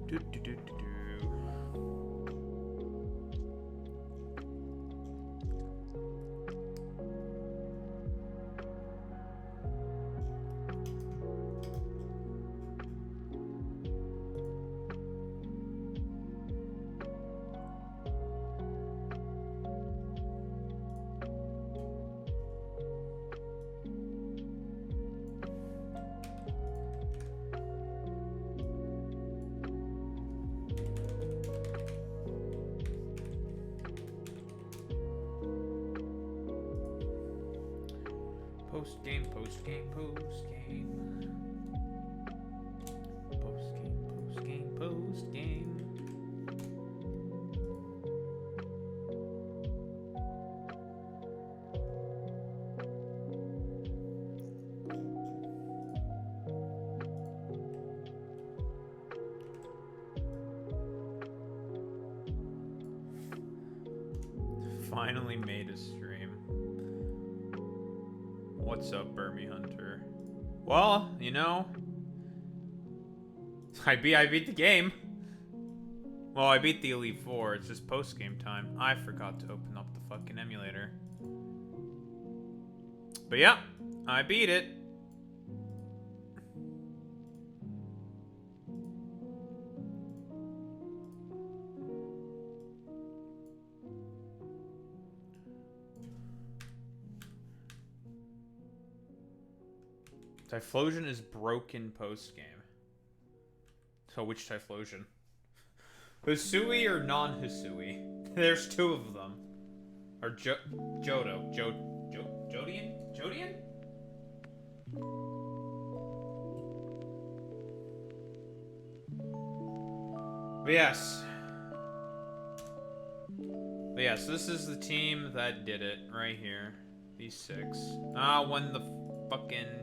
Do, do, do, do, do. Post game, post game, post game. Post game, post game, post game. Finally made a stream. What's up, Burmy Hunter? Well, you know, I beat the game. Well, I beat the Elite Four. It's just post game time. I forgot to open up the fucking emulator. But yeah, I beat it. Typhlosion is broken post game. So which Typhlosion? Hisui or non-Hisui? There's two of them. Or Johto. Jodian? Jodian? But yes. But yes, this is the team that did it right here. These six. When the fucking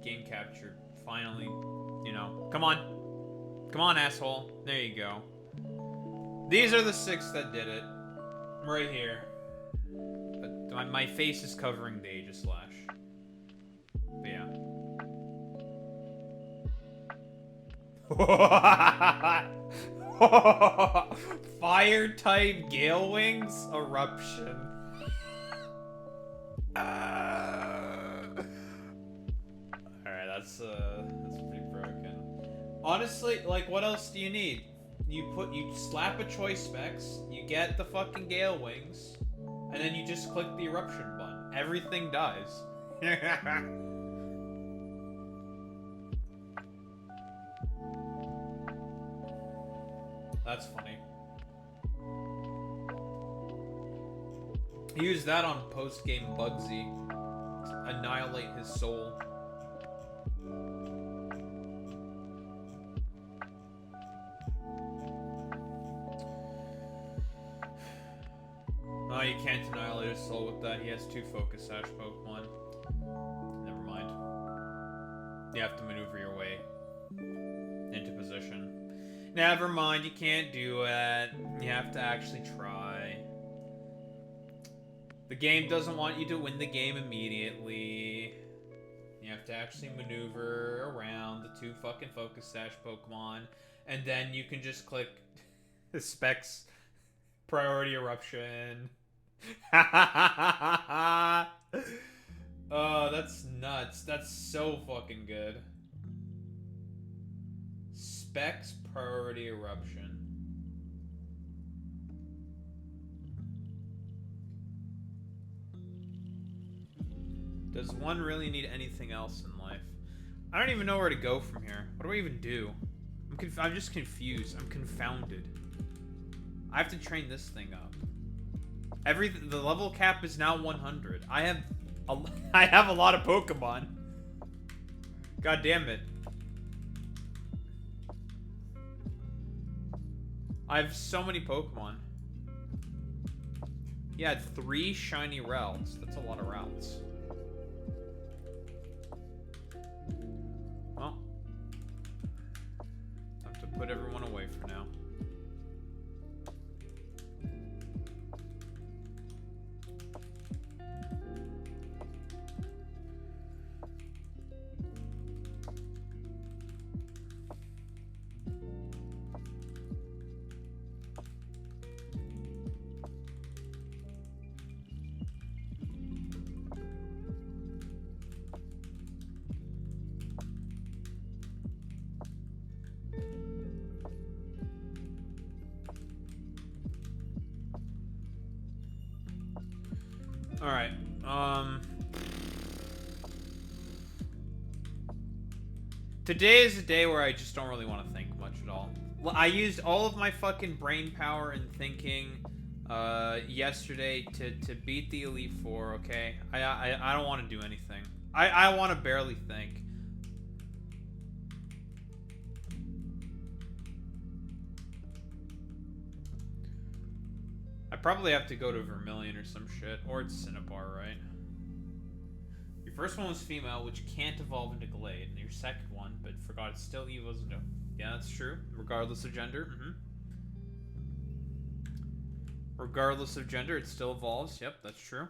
game capture finally, you know. Come on. Come on, asshole. There you go. These are the six that did it. Right here. But my face is covering the Aegislash. But yeah. Fire type Gale Wings Eruption. Alright, that's pretty broken. Honestly, like, what else do you need? You slap a choice specs, you get the fucking Gale Wings, and then you just click the eruption button. Everything dies. That's funny. Use that on post-game Bugsy to annihilate his soul. Oh, you can't annihilate his soul with that. He has 2 Focus Sash Pokemon. Never mind. You have to maneuver your way into position. Never mind, you can't do it. You have to actually try. The game doesn't want you to win the game immediately. You have to actually maneuver around the 2 fucking Focus Sash Pokemon. And then you can just click the Specs Priority Eruption. Oh, that's nuts. That's so fucking good. Specs Priority Eruption. Does one really need anything else in life? I don't even know where to go from here. What do I even do? I'm just confused. I'm confounded. I have to train this thing up. The level cap is now 100. I have a lot of Pokemon. God damn it. I have so many Pokemon. Yeah, 3 shiny routes. That's a lot of routes. Well, I have to put everyone away for now. Alright, today is a day where I just don't really want to think much at all. I used all of my fucking brain power and thinking yesterday to beat the Elite Four, okay? I don't want to do anything. I want to barely think. I probably have to go to Vermilion or some shit. Or it's Cinnabar, right? Your first one was female, which can't evolve into Glade. And your second one, but forgot it still evolves into... Yeah, that's true. Regardless of gender. Regardless of gender, it still evolves. Yep, that's true.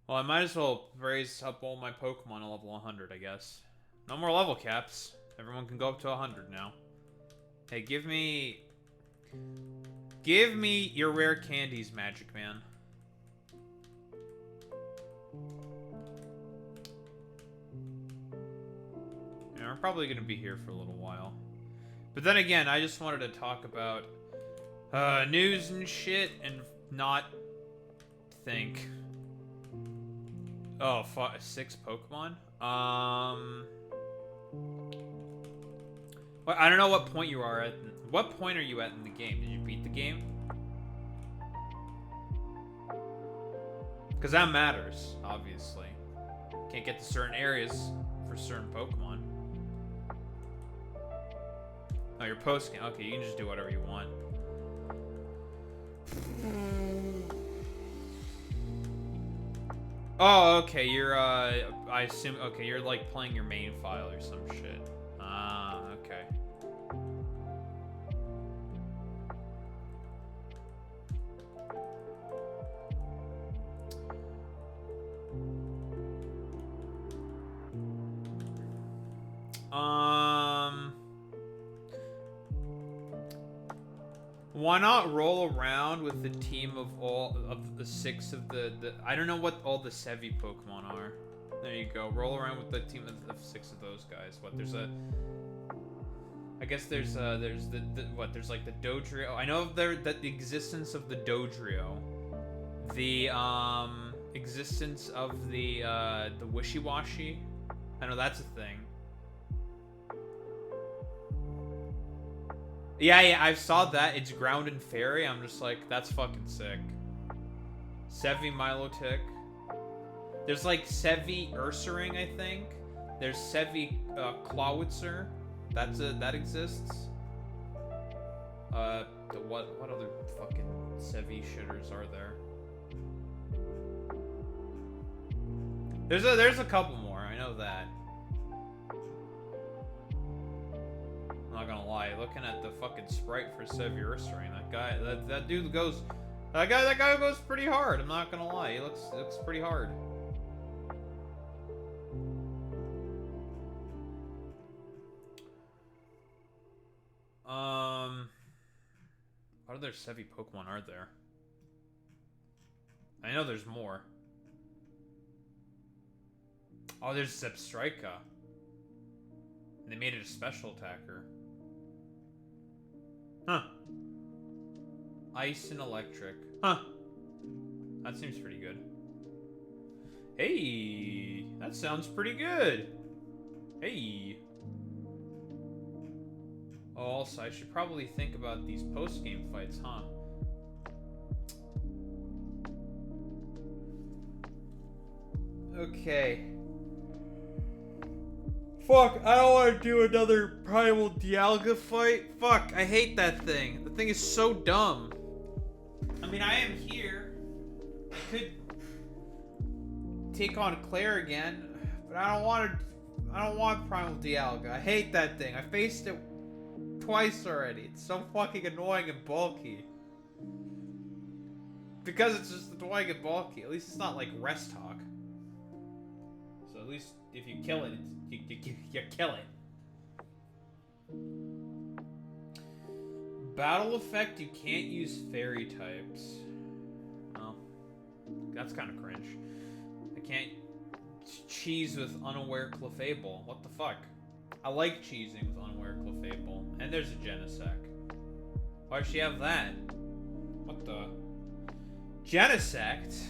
Well, I might as well raise up all my Pokemon to level 100, I guess. No more level caps. Everyone can go up to 100 now. Hey, give me your rare candies, Magic Man. Yeah, we're probably gonna be here for a little while. But then again, I just wanted to talk about news and shit and not think. Oh, 6 Pokemon? Well, I don't know what point you are at. What point are you at in the game? Did you beat the game? Because that matters, obviously. Can't get to certain areas for certain Pokemon. Oh, you're post-game. Okay, you can just do whatever you want. Oh, okay, you're, I assume, okay, you're, like, playing your main file or some shit. Ah, okay. Why not roll around with the team of all of the 6 of the I don't know what all the Sevii Pokemon are. There you go. Roll around with the team of 6 of those guys. What, there's a... I guess there's the what, there's like the Dodrio. I know that the existence of the Dodrio. The existence of the Wishy-Washy. I know that's a thing. Yeah, I saw that. It's ground and fairy. I'm just like, that's fucking sick. Sevii Milotic. There's like Sevii Ursaring, I think. There's Sevii Clawitzer. That exists. What other fucking Sevii shitters are there? There's a couple more. I know that. I'm not gonna lie, looking at the fucking sprite for Sevii Ursaring, that dude goes, that guy goes pretty hard. I'm not gonna lie, he looks pretty hard. What other Sevii Pokemon are there? I know there's more. Oh, there's Zebstrika. And they made it a special attacker. Huh. Ice and electric. Huh. That seems pretty good. Hey, that sounds pretty good. Hey. Oh, also, I should probably think about these post-game fights, huh? Okay. Fuck, I don't want to do another Primal Dialga fight. Fuck, I hate that thing. The thing is so dumb. I mean, I am here. I could take on Claire again, but I don't want Primal Dialga. I hate that thing. I faced it twice already. It's so fucking annoying and bulky. Because it's just annoying and bulky. At least it's not like Rest Talk. So at least if you kill it, you kill it. Battle effect, you can't use fairy types. Oh, that's kind of cringe. I can't cheese with unaware Clefable. What the fuck? I like cheesing with unaware Clefable. And there's a Genesect. Why does she have that? What the? Genesect.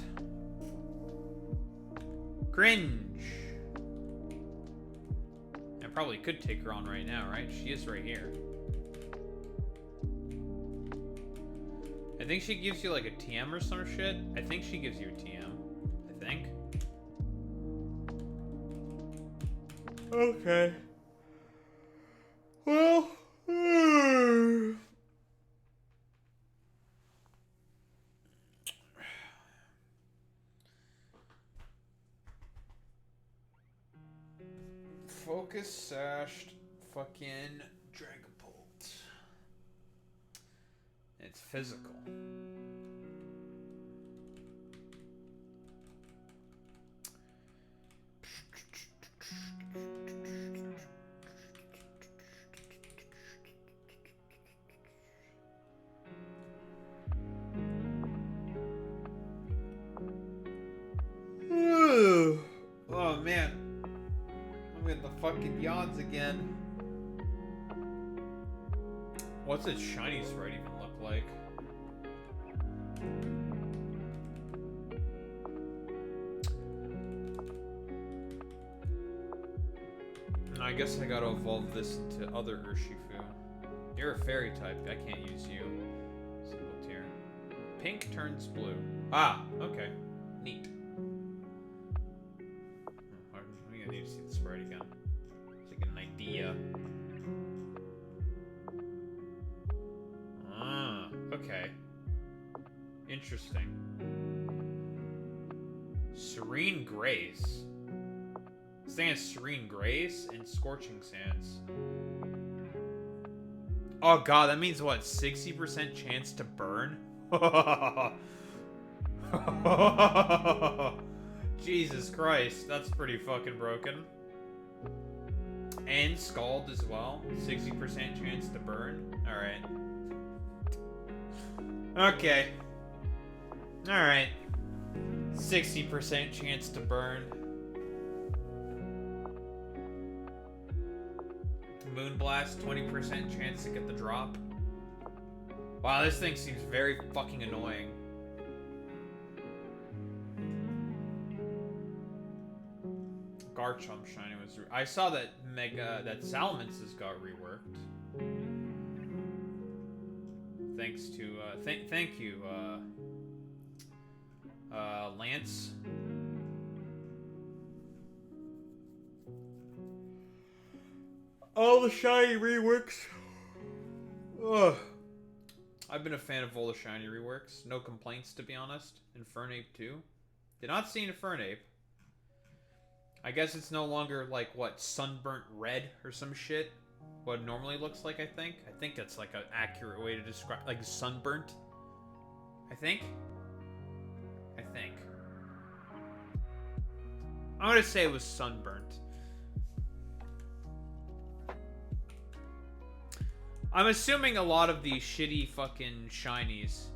Cringe. I probably could take her on right now, right? She is right here. I think she gives you like a TM or some shit. I think she gives you a TM. I think. Okay. Well. Focus sashed fucking Dragapult. It's physical. Oh man. I'm getting the fucking yawns again. What's its shiny sprite even look like? I guess I gotta evolve this into other Urshifu. You're a fairy type. I can't use you. Single tier. Pink turns blue. Ah, okay. Neat. I need to see the sprite again. Just get an idea. Ah, okay. Interesting. Serene Grace. This thing has Serene Grace and Scorching Sands. Oh god, that means what? 60% chance to burn? Jesus Christ, that's pretty fucking broken. And Scald as well. 60% chance to burn. Alright. Okay. Alright. 60% chance to burn. Moonblast, 20% chance to get the drop. Wow, this thing seems very fucking annoying. Garchomp shiny was. I saw that Salamence got reworked. Thanks to thank you, Lance. All the shiny reworks. Ugh. I've been a fan of all the shiny reworks. No complaints, to be honest. Infernape too. Did not see Infernape. I guess it's no longer like what, sunburnt red or some shit. What it normally looks like, I think. I think that's like an accurate way to describe, like sunburnt. I think. I'm gonna say it was sunburnt. I'm assuming a lot of these shitty fucking shinies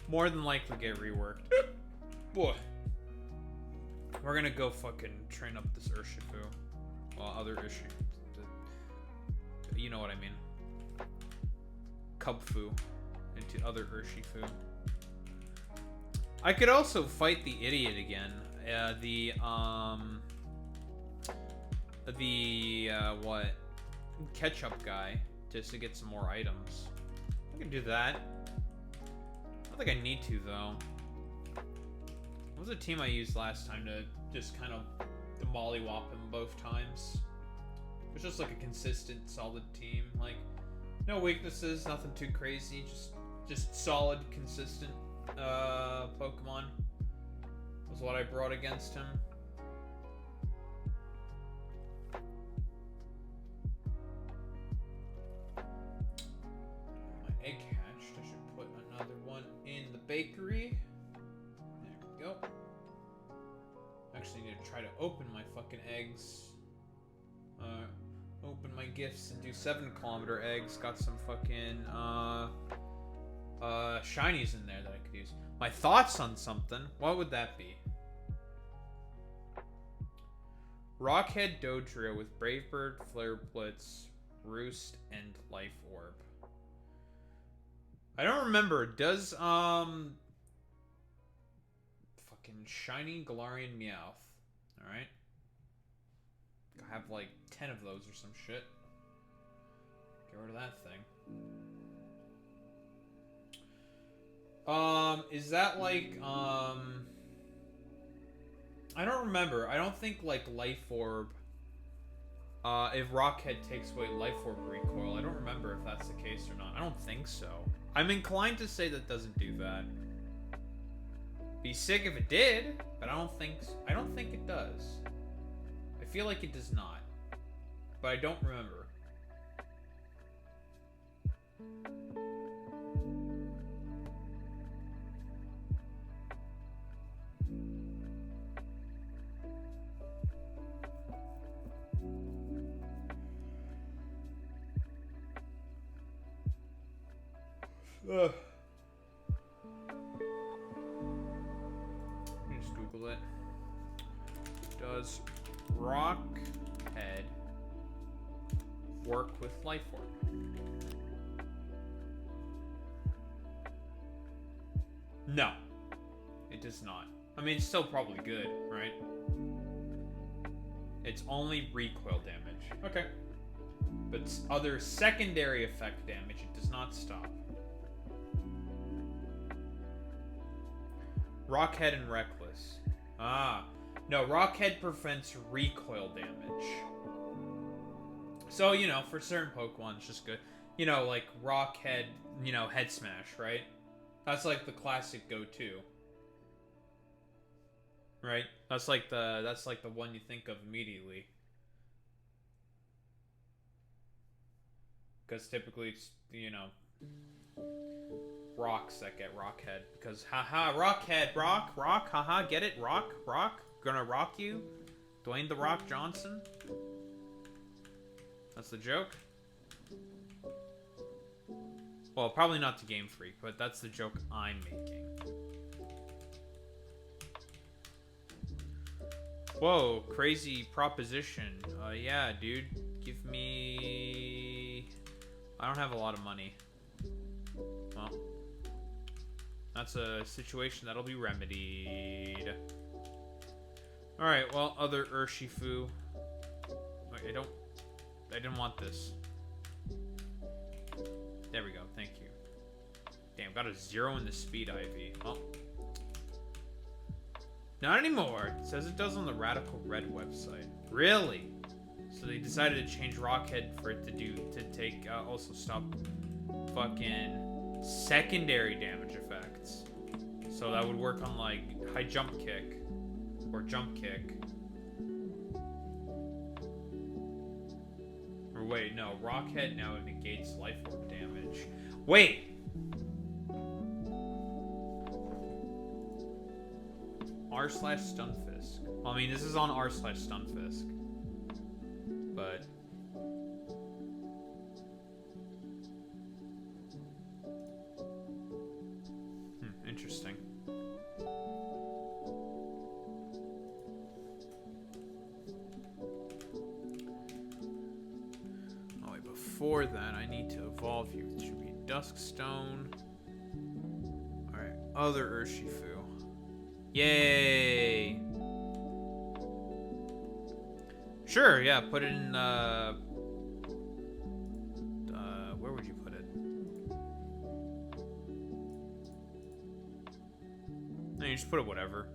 more than likely get reworked. Boy. We're gonna go fucking train up this Urshifu. Well, other Urshifu. You know what I mean. Cubfu into other Urshifu. I could also fight the idiot again. What? Ketchup guy. Just to get some more items. I can do that. I don't think I need to, though. What was the team I used last time to just kind of mollywop him both times? It was just like a consistent, solid team. Like, no weaknesses, nothing too crazy. Just solid, consistent Pokemon was what I brought against him. My egg hatched. I should put another one in the bakery. There we go. Actually need to try to open my fucking eggs. Open my gifts and do 7-kilometer eggs. Got some fucking shinies in there that I could use. My thoughts on something. What would that be? Rockhead Dodrio with Brave Bird, Flare Blitz, Roost, and Life Orb. I don't remember. Does Fucking shiny Galarian Meowth. Alright. I have like 10 of those or some shit. Get rid of that thing. Is that like, I don't remember. I don't think like Life Orb, if Rockhead takes away Life Orb recoil, I don't remember if that's the case or not. I don't think so. I'm inclined to say that doesn't do that. Be sick if it did, but I don't think it does. I feel like it does not, but I don't remember. Ugh. Let me just Google it. Does Rockhead work with Life Orb? No, it does not. I mean, it's still probably good, right? It's only recoil damage. Okay. But other secondary effect damage, it does not stop. Rockhead and Reckless. Ah. No, Rockhead prevents recoil damage. So, you know, for certain Pokemon, it's just good. You know, like Rockhead, you know, Head Smash, right? That's like the classic go-to. Right? That's like the one you think of immediately. Because typically it's, you know, rocks that get Rockhead. Because, haha, Rockhead, rock, haha, get it? Rock, gonna rock you? Dwayne The Rock Johnson? That's the joke? Well, probably not to Game Freak, but that's the joke I'm making. Whoa, crazy proposition. Yeah, dude. Give me... I don't have a lot of money. Well, that's a situation that'll be remedied. Alright, well, other Urshifu. Wait, I didn't want this. There we go, thank you. Damn, got a 0 in the speed IV. Oh. Not anymore. It says it does on the Radical Red website. Really? So they decided to change Rockhead for it to take, also stop fucking secondary damage effects. So that would work on, like, high jump kick. Or jump kick. Or wait, no. Rockhead now negates Life Orb damage. Wait! r/Stunfisk. Well, I mean, this is on r/Stunfisk. But... interesting. Oh, wait, before that, I need to evolve you. It should be Duskstone. Alright, other Urshifu. Yay! Sure, yeah, put it in, where would you put it? No, you just put it whatever.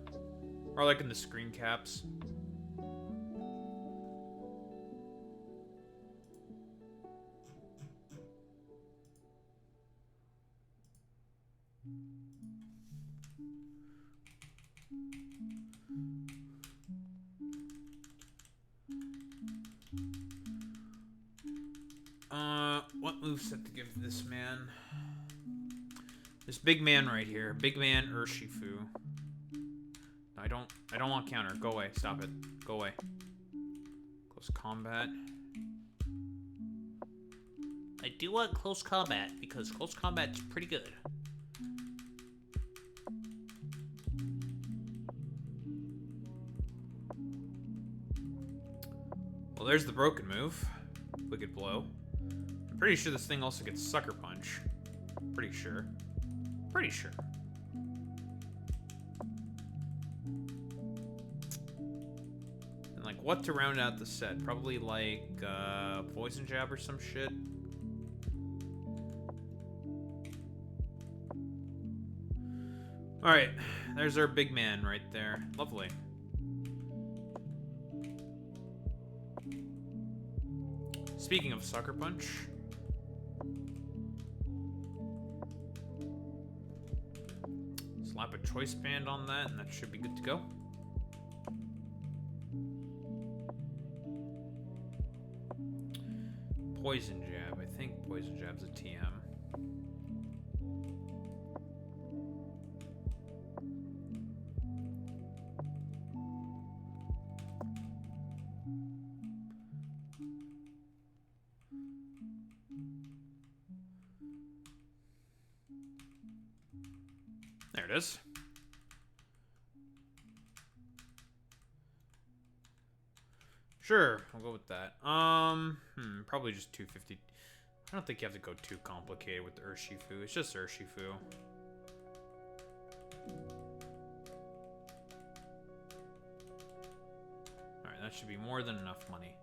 Or like in the screen caps. What moveset to give this man? This big man right here. Big man Urshifu. No, I don't want counter. Go away. Stop it. Go away. Close combat. I do want close combat because close combat's pretty good. Well, there's the broken move. Wicked Blow. I'm pretty sure this thing also gets Sucker Punch. Pretty sure. Pretty sure. what to round out the set? Probably like poison jab or some shit. All right, there's our big man right there. Lovely. Speaking of Sucker Punch, slap a choice band on that, and that should be good to go. Poison jab. I think poison jab's a TM. There it is. Sure, I'll go with that. Probably just 250. I don't think you have to go too complicated with the Urshifu. It's just Urshifu. Alright, that should be more than enough money.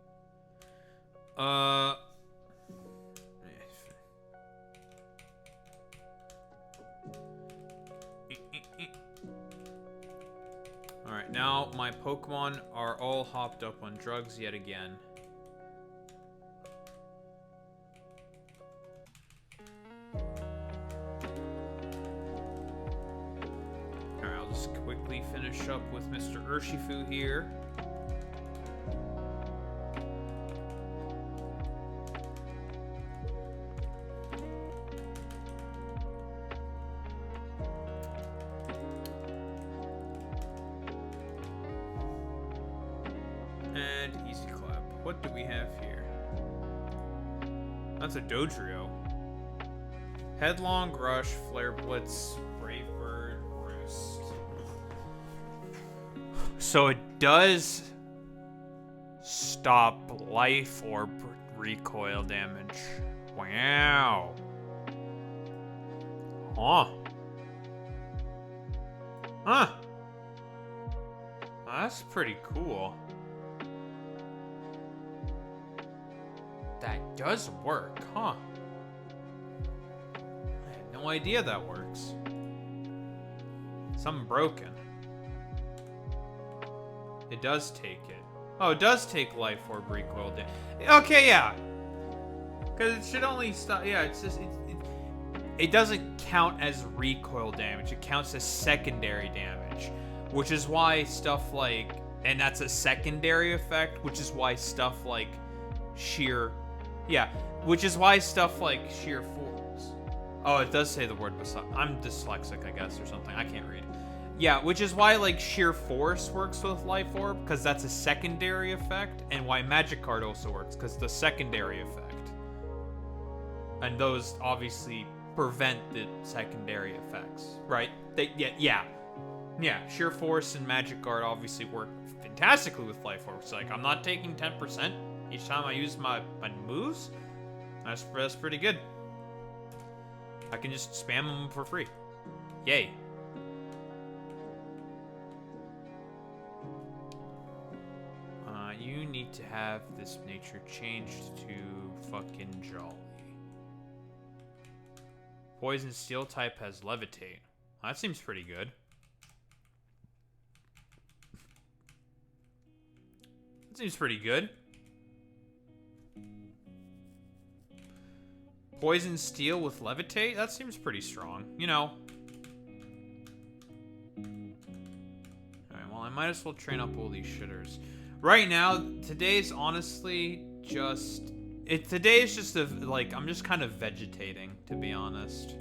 Alright, now my Pokemon are all hopped up on drugs yet again. Alright, I'll just quickly finish up with Mr. Urshifu here. And easy clap. What do we have here? That's a Dodrio. Headlong Rush, Flare Blitz, Brave Bird, Roost. So it does stop life or recoil damage. Wow. Huh. Huh. That's pretty cool. That does work, huh? I had no idea that works. Something broken. It does take it. Oh, it does take life orb recoil damage. Okay, yeah. Because it should only stop. Yeah, it's just it doesn't count as recoil damage. It counts as secondary damage, which is why stuff like, and that's a secondary effect, which is why stuff like sheer. Yeah, which is why stuff like sheer force. Oh, it does say the word I'm dyslexic, I guess, or something. I can't read. Yeah, which is why like sheer force works with life orb, because that's a secondary effect, and why magic card also works, because the secondary effect. And those obviously prevent the secondary effects, right? Yeah. Sheer force and magic guard obviously work fantastically with life orb. It's like I'm not taking 10%. Each time I use my moves, that's pretty good. I can just spam them for free. Yay. You need to have this nature changed to fucking jolly. Poison Steel type has Levitate. That seems pretty good. That seems pretty good. Poison Steel with Levitate? That seems pretty strong. You know. Alright, well, I might as well train up all these shitters. Right now, today's honestly just... Today is just I'm just kind of vegetating, to be honest.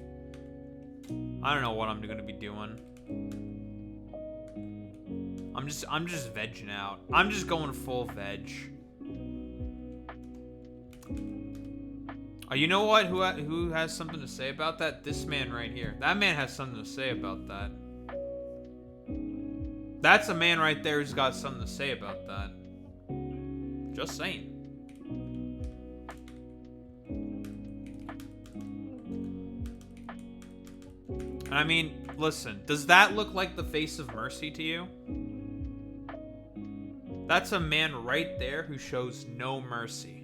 I don't know what I'm going to be doing. I'm just vegging out. I'm just going full veg. You know what? Who has something to say about that? This man right here. That man has something to say about that. That's a man right there who's got something to say about that. Just saying. I mean, listen, does that look like the face of mercy to you? That's a man right there who shows no mercy.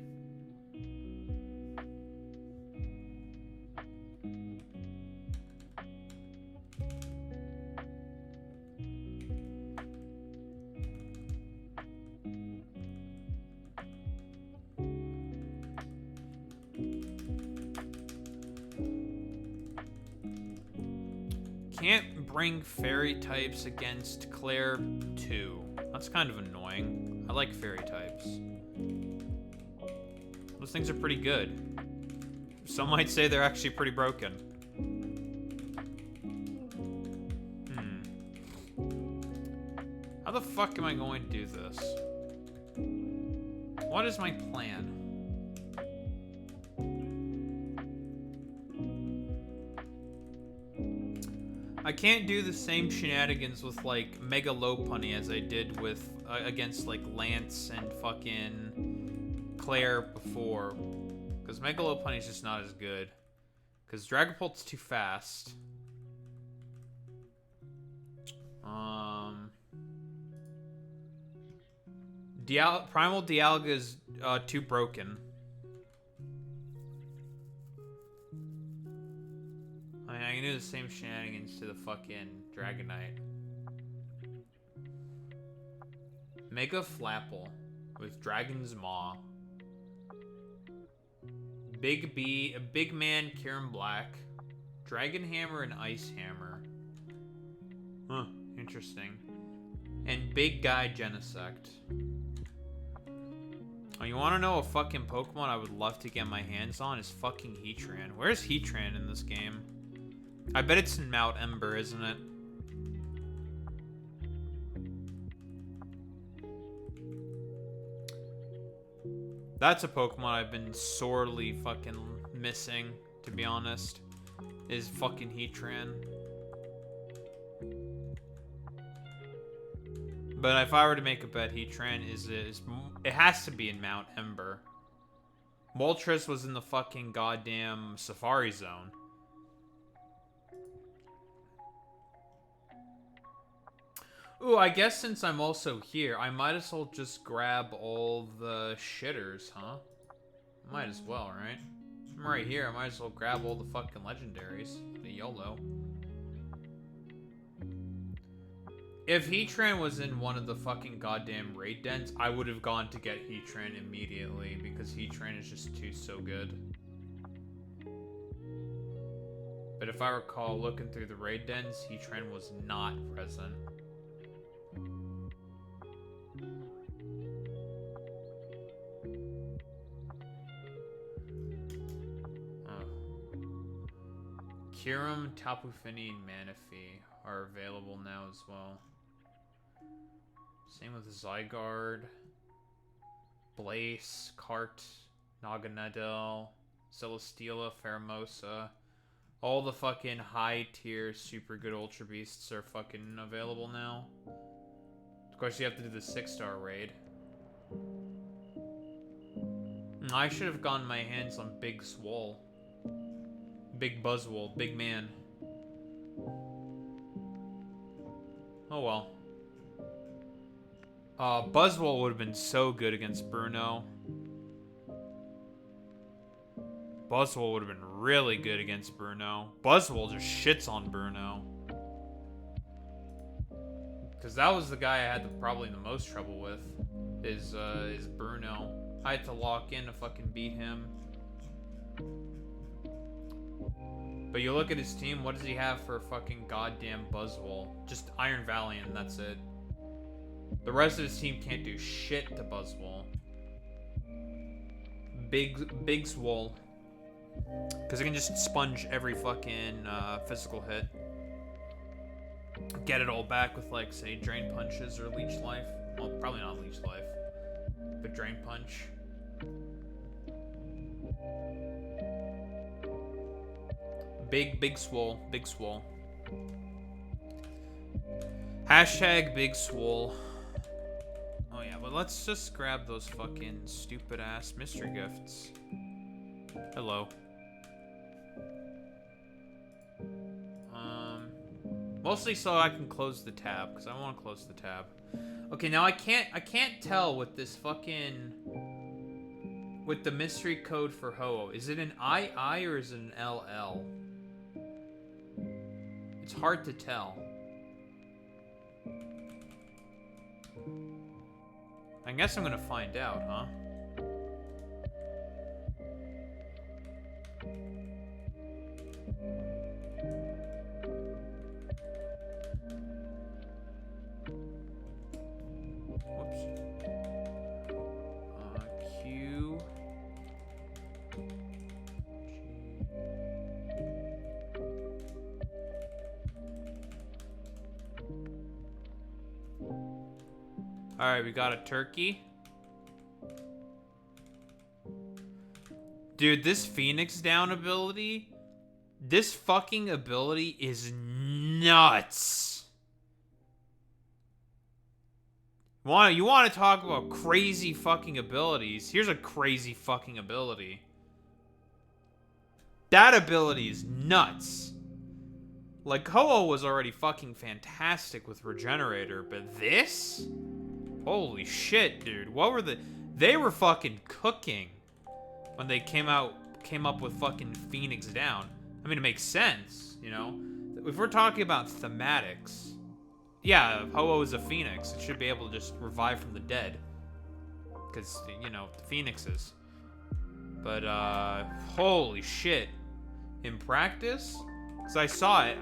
Can't bring fairy types against Claire 2. That's kind of annoying. I like fairy types. Those things are pretty good. Some might say they're actually pretty broken. How the fuck am I going to do this? What is my plan? I can't do the same shenanigans with, like, Mega Lopunny as I did with, against, like, Lance and fucking Claire before. Because Mega Lopunny's just not as good. Because Dragapult's too fast. Primal Dialga is, too broken. I can do the same shenanigans to the fucking Dragonite. Mega Flapple with Dragon's Maw. Big B, Big Man, Kieran Black. Dragon Hammer and Ice Hammer. Huh, interesting. And Big Guy Genesect. Oh, you wanna know a fucking Pokemon I would love to get my hands on is fucking Heatran. Where's Heatran in this game? I bet it's in Mount Ember, isn't it? That's a Pokemon I've been sorely fucking missing, to be honest. Is fucking Heatran. But if I were to make a bet, Heatran it has to be in Mount Ember. Moltres was in the fucking goddamn Safari Zone. Ooh, I guess since I'm also here, I might as well just grab all the shitters, huh? Might as well, right? I'm right here, I might as well grab all the fucking legendaries. The YOLO. If Heatran was in one of the fucking goddamn raid dens, I would have gone to get Heatran immediately, because Heatran is just so good. But if I recall, looking through the raid dens, Heatran was not present. Kyurem, Tapu Fini, and Manaphy are available now as well. Same with Zygarde, Blaze, Cart, Naganadel, Celesteela, Pheromosa. All the fucking high tier super good Ultra Beasts are fucking available now. Of course, you have to do the 6-star raid. I should have gotten my hands on Big Swole. Big Buzzwole, big man. Oh well. Buzzwole would have been so good against Bruno. Buzzwole would have been really good against Bruno. Buzzwole just shits on Bruno. Because that was the guy I had probably the most trouble with. Is Bruno. I had to lock in to fucking beat him. But you look at his team, what does he have for fucking goddamn Buzzwole? Just Iron Valiant, that's it. The rest of his team can't do shit to Buzzwole. Big Swole. Because it can just sponge every fucking physical hit. Get it all back with, like, say, Drain Punches or Leech Life. Well, probably not Leech Life. But Drain Punch. Big Swole. Big Swole. Hashtag Big Swole. Oh yeah, but let's just grab those fucking stupid ass mystery gifts. Hello. Mostly so I can close the tab, because I want to close the tab. Okay, now I can't tell with this fucking... With the mystery code for Ho-Oh. Is it an II or is it an LL? It's hard to tell. I guess I'm gonna find out, huh? Whoops. Q. G. Alright, we got a turkey. Dude, this Phoenix Down ability, this fucking ability is nuts. You want to talk about crazy fucking abilities? Here's a crazy fucking ability. That ability is nuts. Like, Ho-Oh was already fucking fantastic with Regenerator, but this? Holy shit, dude. What were they were fucking cooking when they came up with fucking Phoenix Down. I mean, it makes sense, you know? If we're talking about thematics, yeah, Ho-Oh is a phoenix. It should be able to just revive from the dead. Because, you know, the phoenixes. But, holy shit. In practice? Because I saw it.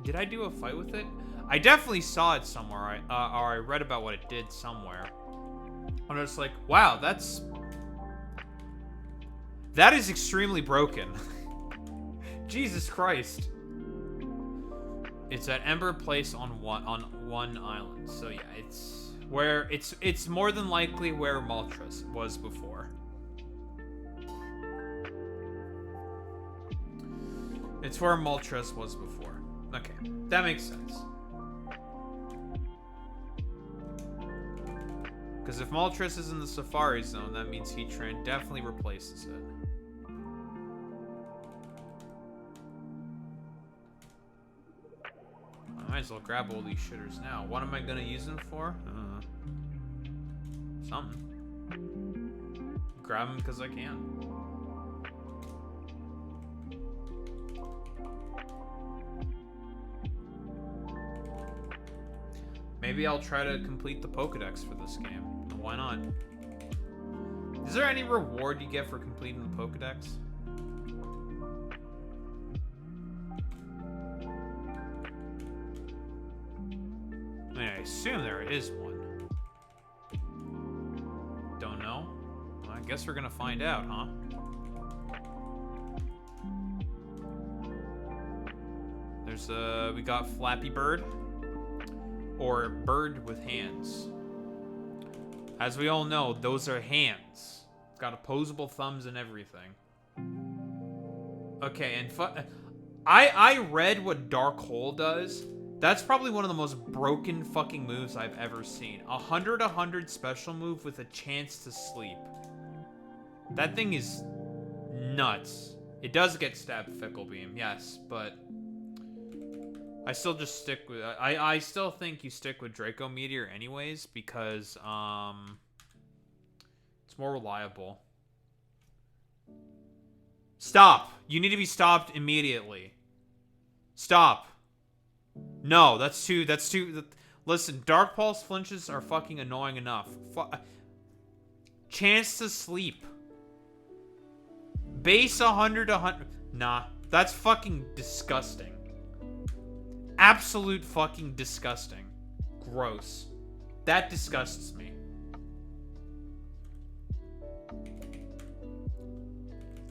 Did I do a fight with it? I definitely saw it somewhere. Or I read about what it did somewhere. And I was like, wow, that is extremely broken. Jesus Christ. It's at Ember Place on one island. So yeah, it's more than likely where Moltres was before. It's where Moltres was before. Okay, that makes sense. Because if Moltres is in the Safari Zone, that means Heatran definitely replaces it. I might as well grab all these shitters now. What am I gonna use them for? Something. Grab them because I can. Maybe I'll try to complete the Pokedex for this game. Why not? Is there any reward you get for completing the Pokedex? I mean, I assume there is one. Don't know. Well, I guess we're gonna find out, huh? There's we got Flappy Bird. Or bird with hands. As we all know, those are hands. It's got opposable thumbs and everything. Okay, and I read what Dark Hole does. That's probably one of the most broken fucking moves I've ever seen. 100 special move with a chance to sleep. That thing is nuts. It does get stabbed Fickle Beam, yes, but I still just stick with... I still think you stick with Draco Meteor anyways, because, it's more reliable. Stop! You need to be stopped immediately. Stop. No, that's too... Listen, Dark Pulse flinches are fucking annoying enough. Chance to sleep. Base 100. Nah, that's fucking disgusting. Absolute fucking disgusting. Gross. That disgusts me.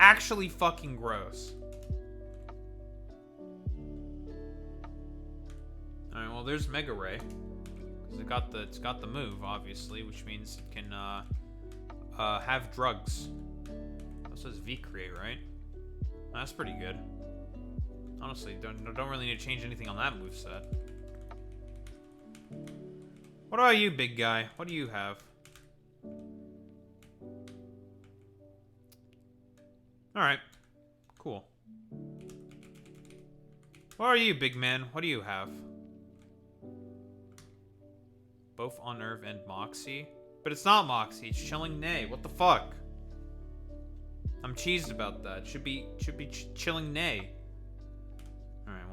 Actually fucking gross. Alright, well there's Mega Ray. Because it's got the move, obviously, which means it can have drugs. That says V-Create, right? That's pretty good. Honestly, don't really need to change anything on that moveset. What about you, big guy? What do you have? Alright. Cool. What are you, big man? What do you have? Both Unnerve and Moxie. But it's not Moxie, it's Chilling Nay. What the fuck? I'm cheesed about that. Should be Chilling Nay. Alright,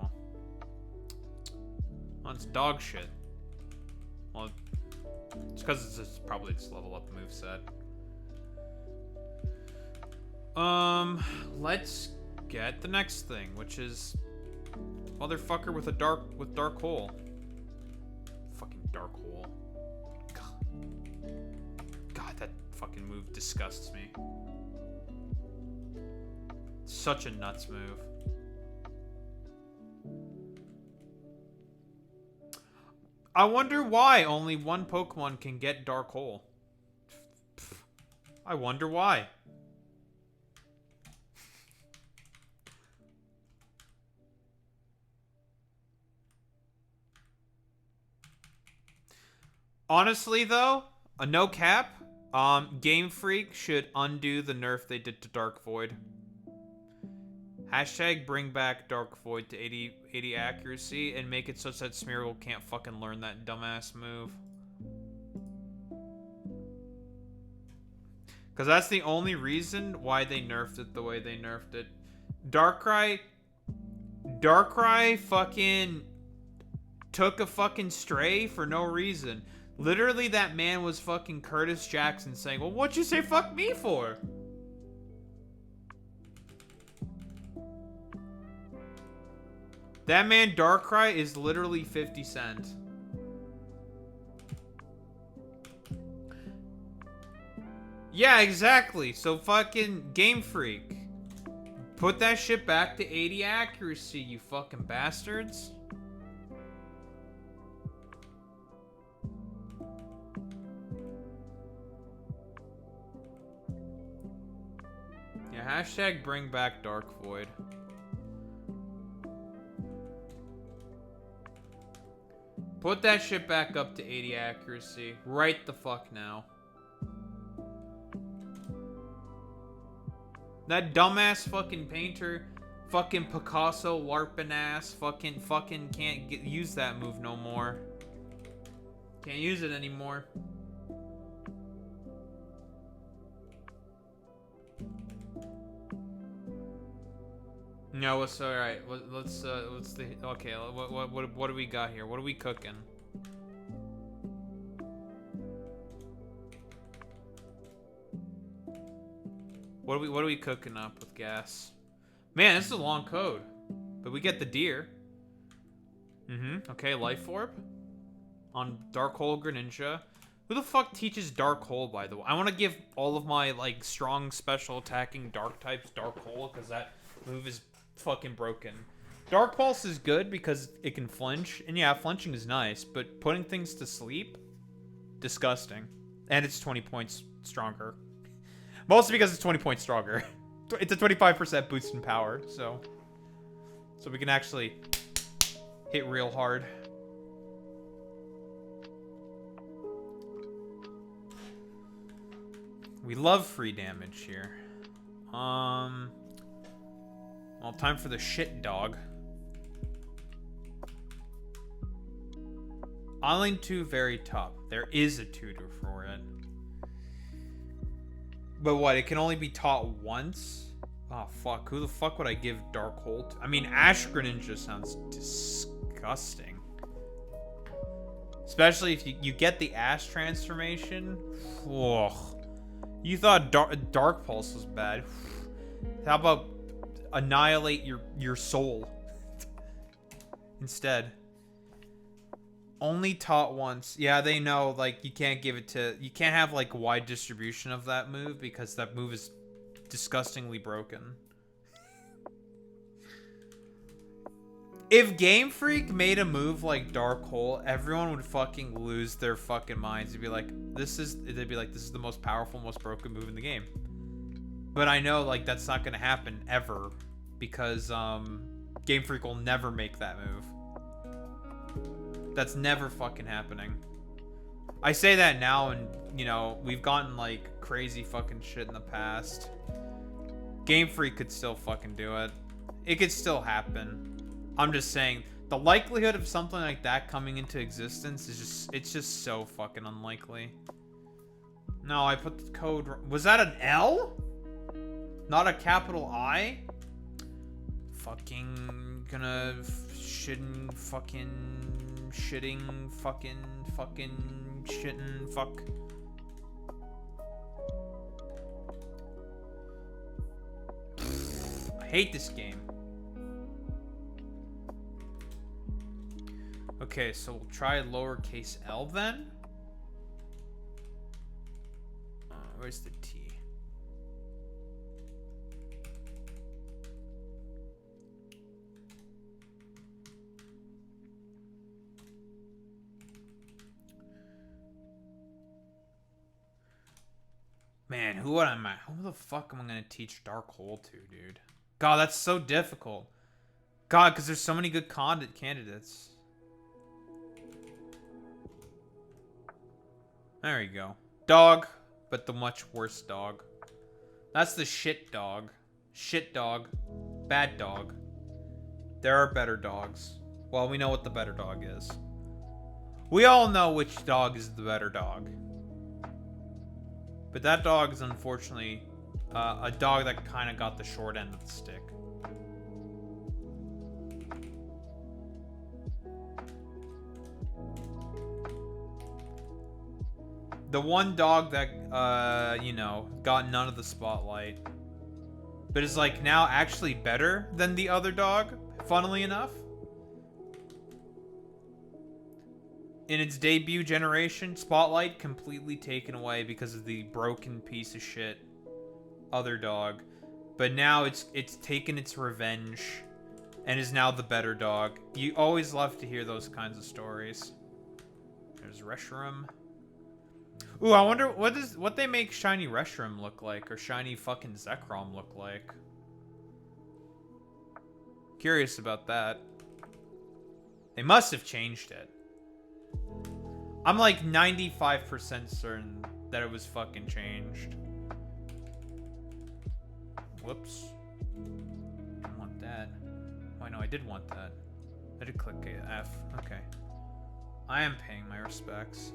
well, it's dog shit. Well, it's because it's probably just level up moveset. Let's get the next thing, which is motherfucker with dark hole. Fucking dark hole. God, that fucking move disgusts me. Such a nuts move. I wonder why only one Pokemon can get Dark Hole. I wonder why. Honestly, though, a no cap, Game Freak should undo the nerf they did to Dark Void. Hashtag bring back Dark Void to 80 accuracy and make it such that Smeargle can't fucking learn that dumbass move. Because that's the only reason why they nerfed it the way they nerfed it. Darkrai fucking took a fucking stray for no reason. Literally, that man was fucking Curtis Jackson saying, well, what'd you say fuck me for? That man, Darkrai, is literally 50 Cent. Yeah, exactly. So fucking Game Freak. Put that shit back to 80 accuracy, you fucking bastards. Yeah, hashtag bring back Dark Void. Put that shit back up to 80 accuracy. Right the fuck now. That dumbass fucking painter, fucking Picasso LARPing ass, fucking can't use that move no more. Can't use it anymore. No, it's all right. Let's the okay. What do we got here? What are we cooking? What are we cooking up with gas? Man, this is a long code, but we get the deer. Okay, Life Orb on Dark Hole Greninja. Who the fuck teaches Dark Hole, by the way? I want to give all of my like strong special attacking Dark types Dark Hole because that move is fucking broken. Dark Pulse is good because it can flinch, and yeah, flinching is nice, but putting things to sleep, disgusting. And it's 20 points stronger. Mostly because it's 20 points stronger. It's a 25% boost in power, so we can actually hit real hard. We love free damage here. Well, time for the shit dog. Island 2 very top. There is a tutor for it. But what, it can only be taught once? Oh, fuck. Who the fuck would I give Dark Hole to? I mean, Ash Greninja sounds disgusting. Especially if you get the Ash transformation. Ugh. You thought Dark Pulse was bad. How about annihilate your soul instead? Only taught once. Yeah, they know, like, you can't give it to... You can't have, like, wide distribution of that move because that move is disgustingly broken. If Game Freak made a move like Dark Hole, everyone would fucking lose their fucking minds. They'd be like, this is the most powerful, most broken move in the game. But I know, like, that's not gonna happen ever because Game Freak will never make that move. That's never fucking happening. I say that now, and, you know, we've gotten, like, crazy fucking shit in the past. Game Freak could still fucking do it. It could still happen. I'm just saying, The likelihood of something like that coming into existence is just, it's just so fucking unlikely. No, I put the code, was that an L? Not a capital I? Fucking gonna shitting fuck. I hate this game. Okay, so we'll try lowercase l then. Where's the T? Man, who the fuck am I gonna teach Dark Hole to, dude? God, that's so difficult. God, because there's so many good candidates. There you go. Dog, but the much worse dog. That's the shit dog. Shit dog. Bad dog. There are better dogs. Well, we know what the better dog is. We all know which dog is the better dog. But that dog is unfortunately a dog that kind of got the short end of the stick. The one dog that, you know, got none of the spotlight. But is like now actually better than the other dog, funnily enough. In its debut generation, spotlight completely taken away because of the broken piece of shit other dog. But now it's taken its revenge and is now the better dog. You always love to hear those kinds of stories. There's Reshiram. Ooh, I wonder what they make shiny Reshiram look like, or shiny fucking Zekrom look like. Curious about that. They must have changed it. I'm like 95% certain that it was fucking changed. Whoops. Didn't want that. Oh, no, I did want that. I did click F. Okay. I am paying my respects.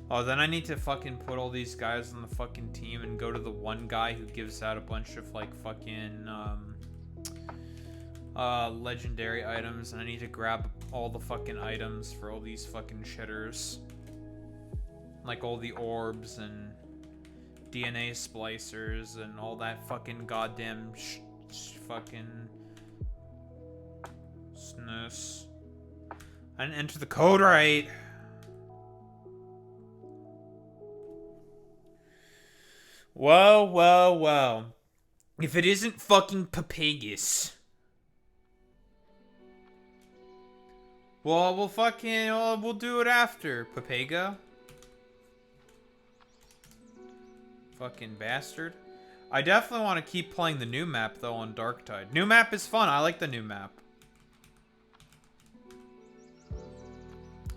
Oh, then I need to fucking put all these guys on the fucking team and go to the one guy who gives out a bunch of like fucking legendary items, and I need to grab all the fucking items for all these fucking shitters. Like all the orbs and DNA splicers and all that fucking goddamn fucking snus. I didn't enter the code right. Whoa. If it isn't fucking Papagus. Well, we'll do it after, Papaga. Fucking bastard. I definitely want to keep playing the new map, though, on Darktide. New map is fun. I like the new map.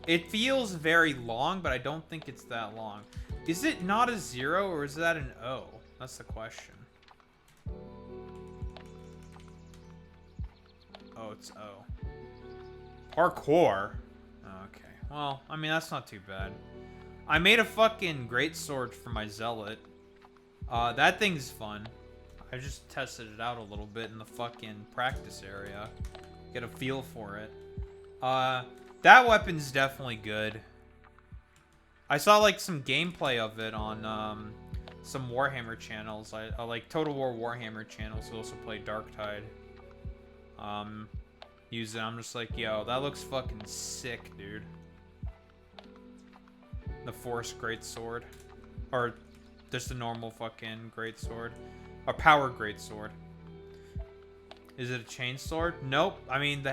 It feels very long, but I don't think it's that long. Is it not a 0 or is that an O? That's the question. Oh, it's O. Parkour? Okay. Well, I mean, that's not too bad. I made a fucking greatsword for my zealot. That thing's fun. I just tested it out a little bit in the fucking practice area. Get a feel for it. That weapon's definitely good. I saw like some gameplay of it on some Warhammer channels. I like Total War Warhammer channels who also play Darktide. Use it. I'm just like, yo, that looks fucking sick, dude. The Force Greatsword. Or just a normal fucking greatsword. A power greatsword. Is it a chainsword? Nope. I mean,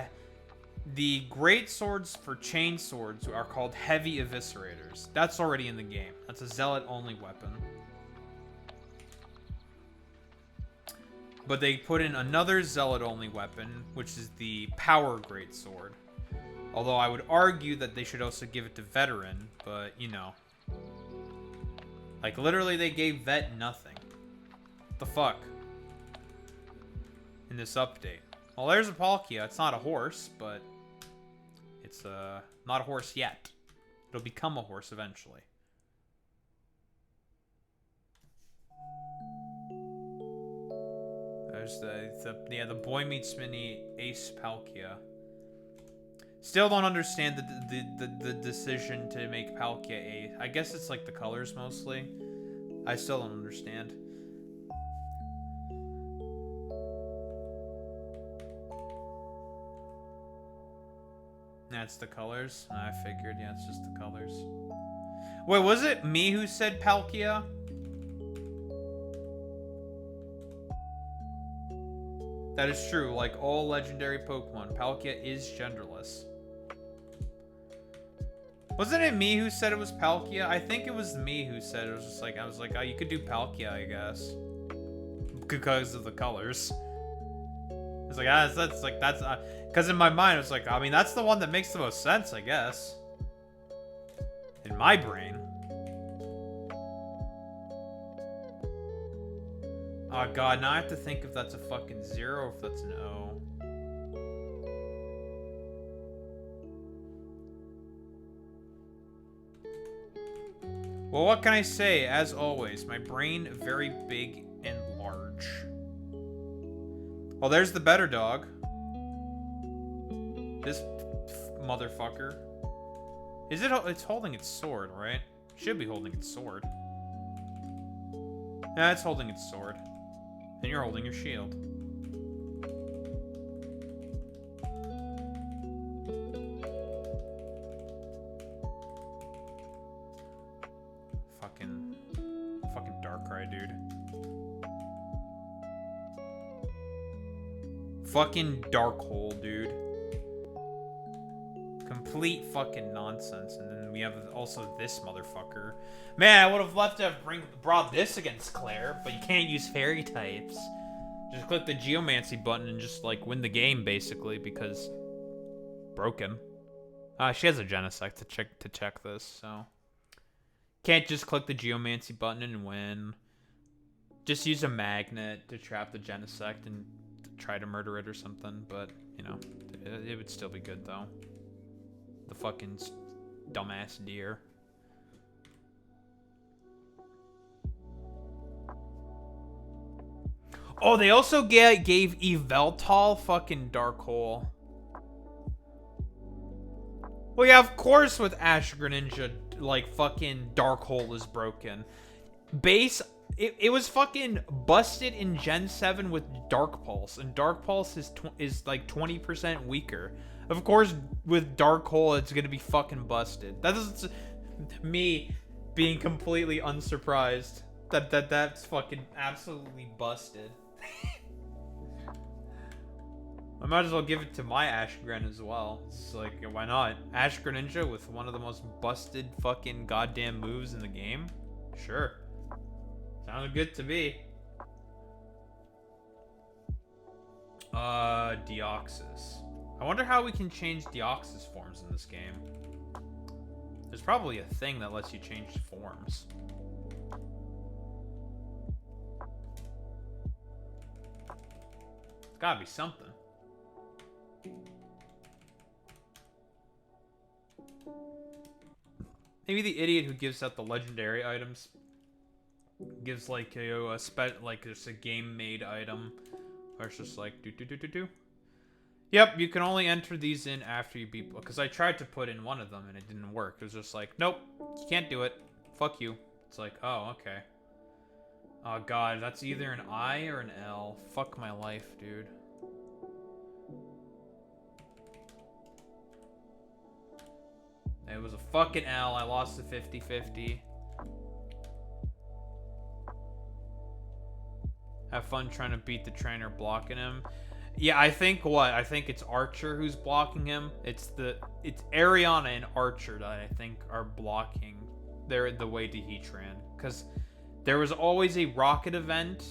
the great swords for chain swords are called heavy eviscerators. That's already in the game. That's a zealot only weapon. But they put in another Zealot-only weapon, which is the Power Greatsword. Although I would argue that they should also give it to Veteran, but, you know. Like, literally they gave Vet nothing. What the fuck? In this update. Well, there's a Palkia. It's not a horse, but it's not a horse yet. It'll become a horse eventually. There's the Boy Meets Mini Ace Palkia. Still don't understand the decision to make Palkia Ace. I guess it's like the colors mostly. I still don't understand. That's the colors. I figured, yeah, it's just the colors. Wait, was it me who said Palkia? That is true. Like all legendary Pokemon, Palkia is genderless. Wasn't it me who said it was Palkia? I think it was me who said it. Was just like, I was like, oh, you could do Palkia, I guess, because of the colors. It's like, ah, that's like, that's, because in my mind, it's like, I mean, that's the one that makes the most sense, I guess. In my brain. Oh god, now I have to think if that's a fucking 0 or if that's an O. Well, what can I say? As always, my brain very big and large. Well, there's the better dog. This motherfucker. Is it? It's holding its sword, right? Should be holding its sword. Yeah, it's holding its sword. And you're holding your shield. Fucking Darkrai, dude. Fucking Darkhole, dude. Complete fucking nonsense. And then we have also this motherfucker. Man, I would have loved to have brought this against Claire, but you can't use fairy types. Just click the Geomancy button and just like win the game basically because broken. She has a Genesect to check this, so can't just click the Geomancy button and win. Just use a magnet to trap the Genesect and try to murder it or something, but you know, it would still be good though. The fucking dumbass deer. Oh, they also gave Yveltal fucking Darkhole. Well, yeah, of course with Ash Greninja, like, fucking Darkhole is broken. Base, it was fucking busted in Gen 7 with Dark Pulse, and Dark Pulse is like 20% weaker. Of course, with Darkhole, it's gonna be fucking busted. That is me being completely unsurprised that's fucking absolutely busted. I might as well give it to my Ash Gren as well. It's like, why not? Ash Greninja with one of the most busted fucking goddamn moves in the game? Sure. Sounded good to me. Deoxys. I wonder how we can change Deoxys forms in this game. There's probably a thing that lets you change forms. There's gotta be something. Maybe the idiot who gives out the legendary items gives like just a game-made item, or it's just like do. Yep, you can only enter these in after you beat. Because I tried to put in one of them and it didn't work. It was just like, nope, you can't do it. Fuck you. It's like, oh, okay. Oh god, that's either an I or an L. Fuck my life, dude. It was a fucking L. I lost the 50-50. Have fun trying to beat the trainer blocking him. Yeah, I think it's Archer who's blocking him. It's Ariana and Archer that I think are blocking the way to Heatran. Because there was always a Rocket event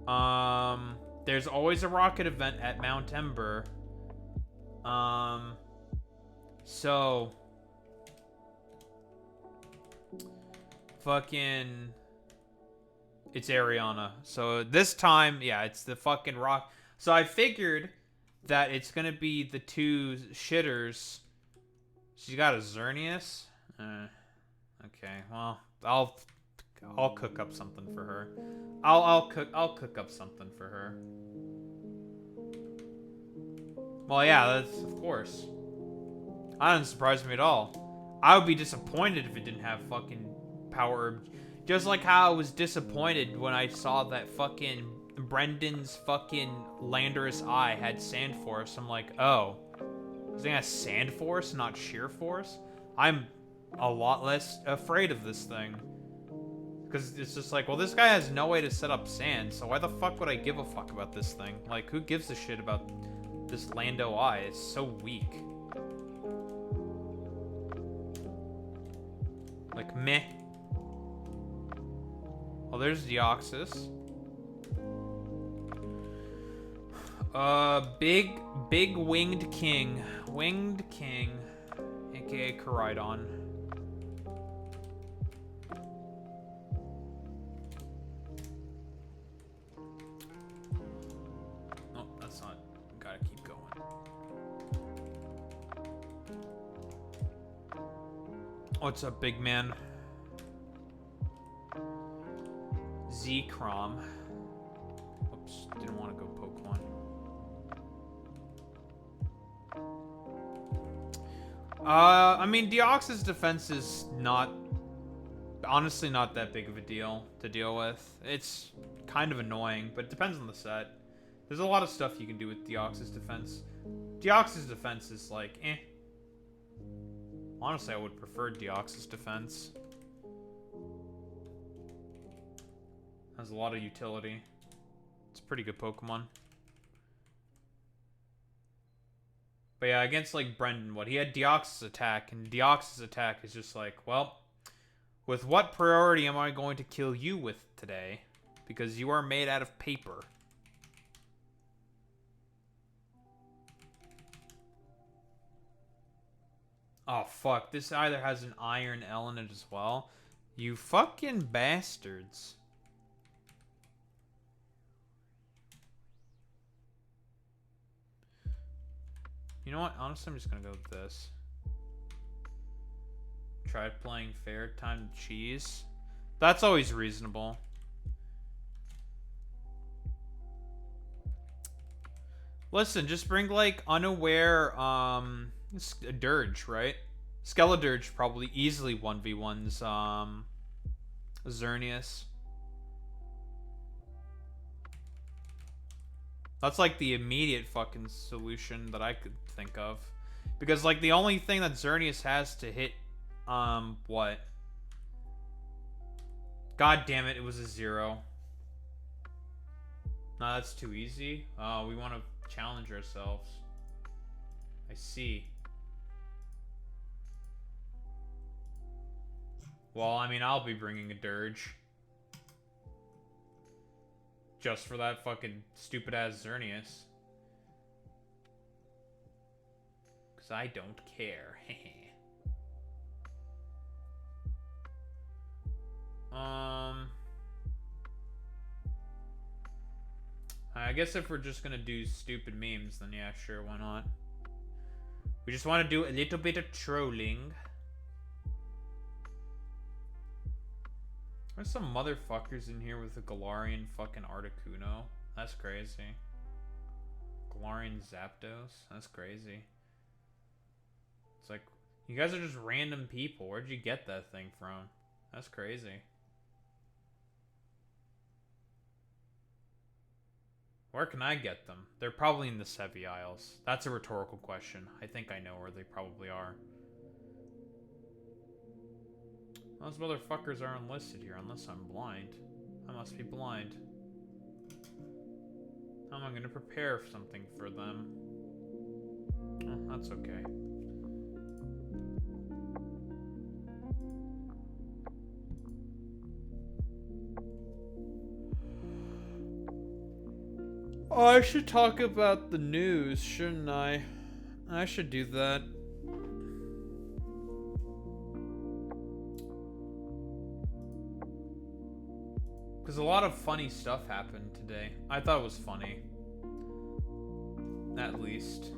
There's always a rocket event at Mount Ember. So fucking it's Ariana. So this time, yeah, it's the fucking rock. So I figured that it's gonna be the two shitters. She's got a Xerneas. Okay, well, I'll cook up something for her. I'll cook up something for her. Well, yeah, that's of course. That doesn't surprise me at all. I would be disappointed if it didn't have fucking power herb. Just like how I was disappointed when I saw that fucking Brendan's fucking Landorus Eye had Sand Force. I'm like, oh, this thing has Sand Force, not Sheer Force? I'm a lot less afraid of this thing. Because it's just like, well, this guy has no way to set up sand, so why the fuck would I give a fuck about this thing? Like, who gives a shit about this Lando Eye? It's so weak. Like, meh. Well, there's Deoxys. Big Winged King. Winged King. AKA Koridon. Oh, that's not... Gotta keep going. What's up, big man? Z-Crom. Oops, didn't want to go poke one. I mean, Deoxys defense is honestly not that big of a deal to deal with. It's kind of annoying, but it depends on the set. There's a lot of stuff you can do with Deoxys defense. Deoxys defense is like, eh. Honestly, I would prefer Deoxys defense. Has a lot of utility. It's a pretty good Pokemon. But yeah, against like Brendan, he had Deoxys attack, and Deoxys attack is just like, well, with what priority am I going to kill you with today? Because you are made out of paper. Oh fuck, this either has an Iron L in it as well. You fucking bastards. You know what? Honestly, I'm just gonna go with this. Try playing fair, time to cheese. That's always reasonable. Listen, just bring like unaware Dirge, right? Skeledirge probably easily 1v1s Xerneas. That's like the immediate fucking solution that I could think of. Because like the only thing that Xerneas has to hit what? God damn it, it was a 0. No, that's too easy. We want to challenge ourselves. I see. Well, I mean, I'll be bringing a Dirge. Just for that fucking stupid-ass Xerneas. Because I don't care. I guess if we're just gonna do stupid memes, then yeah, sure, why not? We just want to do a little bit of trolling. There's some motherfuckers in here with a Galarian fucking Articuno. That's crazy. Galarian Zapdos. That's crazy. It's like, you guys are just random people. Where'd you get that thing from? That's crazy. Where can I get them? They're probably in the Sevii Isles. That's a rhetorical question. I think I know where they probably are. Those motherfuckers are unlisted here, unless I'm blind. I must be blind. How am I going to prepare something for them? Oh, that's okay. Oh, I should talk about the news, shouldn't I? I should do that. Because a lot of funny stuff happened today. I thought it was funny. At least.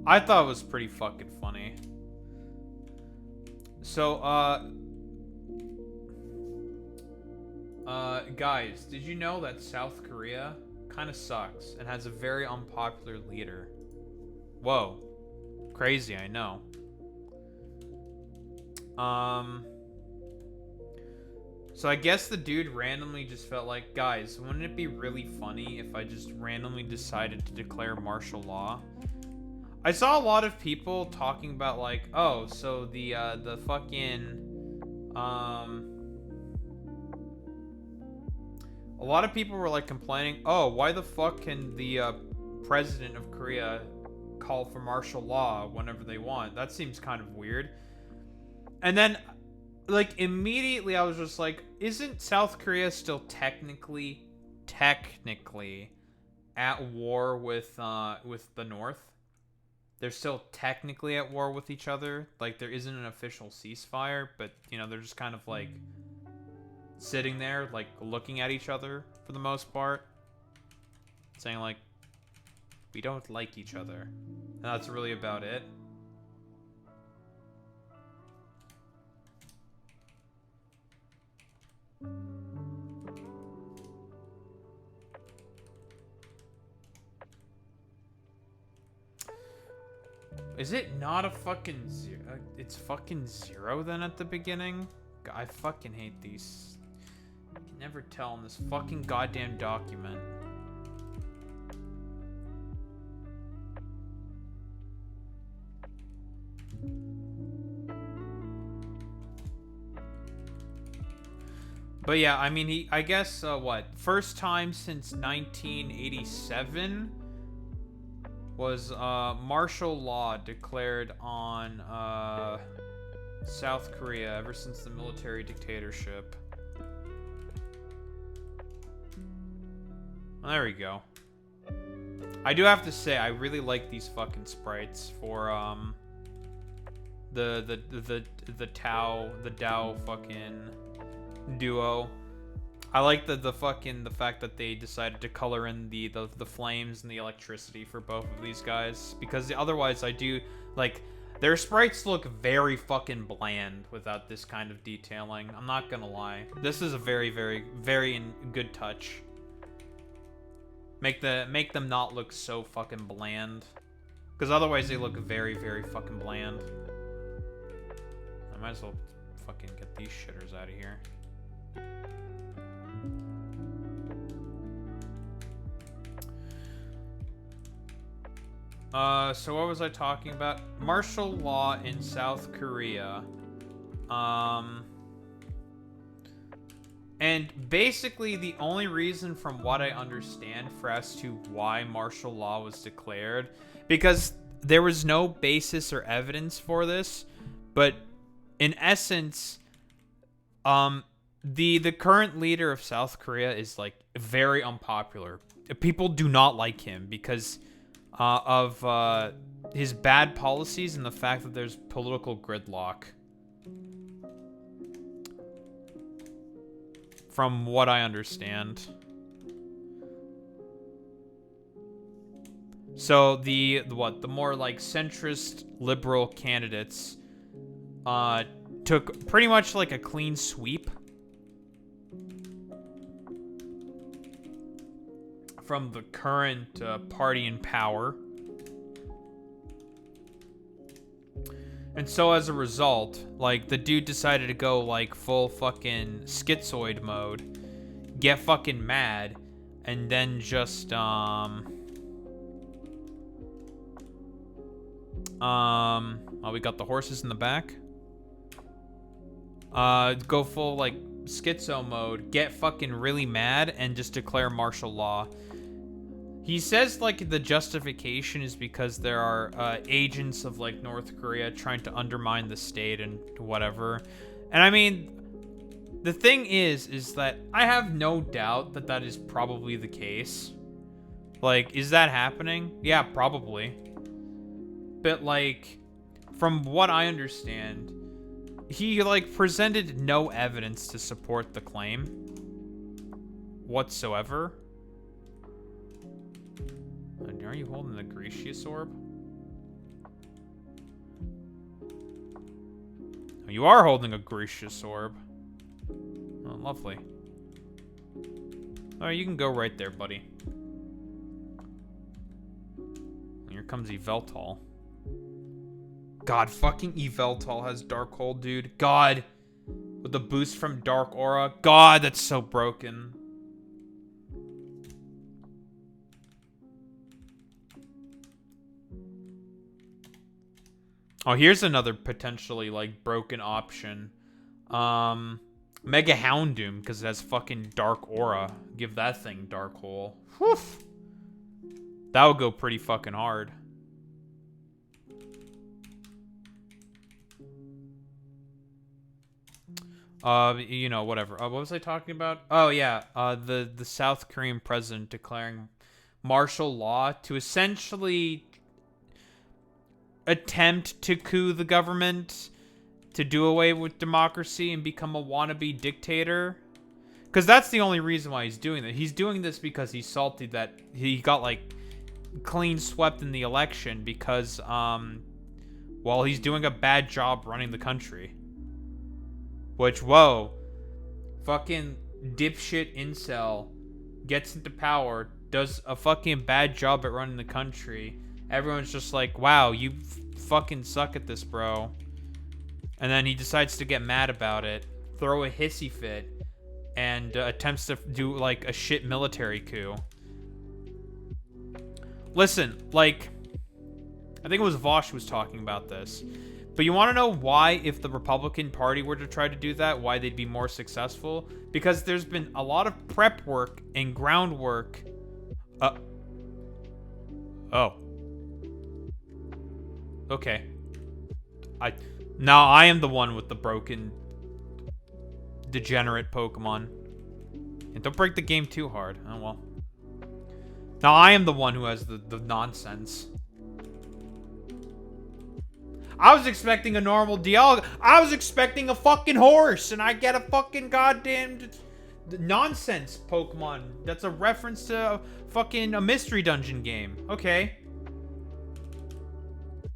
I thought it was pretty fucking funny. So, guys, did you know that South Korea kind of sucks and has a very unpopular leader? Whoa. Crazy, I know. So I guess the dude randomly just felt like, guys, wouldn't it be really funny if I just randomly decided to declare martial law? I saw a lot of people talking about like, oh, so the fucking, a lot of people were like complaining, oh, why the fuck can the president of Korea call for martial law whenever they want? That seems kind of weird. And then, like, immediately I was just like, isn't South Korea still technically at war with the North? They're still technically at war with each other. Like, there isn't an official ceasefire, but, you know, they're just kind of, like, sitting there, like, looking at each other for the most part. Saying, like, we don't like each other. And that's really about it. Is it not a fucking zero? It's fucking zero then at the beginning? I fucking hate these. I can never tell in this fucking goddamn document. But yeah, I mean, I guess, what? First time since 1987 was martial law declared on South Korea ever since the military dictatorship. Well, there we go. I do have to say, I really like these fucking sprites for the Tao fucking duo. I like the fact that they decided to color in the flames and the electricity for both of these guys, because otherwise I do like their sprites look very fucking bland without this kind of detailing. I'm not gonna lie. This is a very, very, very good touch. Make them not look so fucking bland, because otherwise they look very, very fucking bland. I might as well fucking get these shitters out of here. So what was I talking about? Martial law in South Korea. And basically the only reason from what I understand for as to why martial law was declared, because there was no basis or evidence for this, but in essence, the current leader of South Korea is like very unpopular. People do not like him because of his bad policies and the fact that there's political gridlock. From what I understand. So the more like centrist liberal candidates took pretty much like a clean sweep from the current party in power. And so as a result, like, the dude decided to go like full fucking schizoid mode, get fucking mad, and then just well, we got the horses in the back. Go full like schizo mode, get fucking really mad, and just declare martial law. He says, like, the justification is because there are agents of, like, North Korea trying to undermine the state and whatever. And, I mean, the thing is that I have no doubt that that is probably the case. Like, is that happening? Yeah, probably. But, like, from what I understand, he, like, presented no evidence to support the claim whatsoever. Are you holding the Grecius orb? Oh, you are holding a Grecius orb. Oh, lovely. Alright, you can go right there, buddy. Here comes Yveltal. God, fucking Yveltal has Darkhold, dude. God. With the boost from Dark Aura. God, that's so broken. Oh, here's another potentially, like, broken option. Mega Houndoom, because it has fucking Dark Aura. Give that thing Dark Hole. Whew. That would go pretty fucking hard. You know, whatever. What was I talking about? Oh, yeah. The South Korean president declaring martial law to essentially attempt to coup the government, to do away with democracy and become a wannabe dictator. Because that's the only reason why he's doing that. He's doing this because he's salty that he got, like, clean swept in the election because, well, he's doing a bad job running the country. Which, whoa. Fucking dipshit incel gets into power, does a fucking bad job at running the country. Everyone's just like, wow, you fucking suck at this, bro. And then he decides to get mad about it, throw a hissy fit, and attempts to do, like, a shit military coup. Listen, like, I think it was Vosh who was talking about this. But you want to know why, if the Republican Party were to try to do that, why they'd be more successful? Because there's been a lot of prep work and groundwork. Oh. Okay. Now I am the one with the broken, degenerate Pokemon. And don't break the game too hard. Oh, well. Now I am the one who has the nonsense. I was expecting a normal dialogue. I was expecting a fucking horse, and I get a fucking goddamn nonsense Pokemon. That's a reference to fucking a mystery dungeon game. Okay.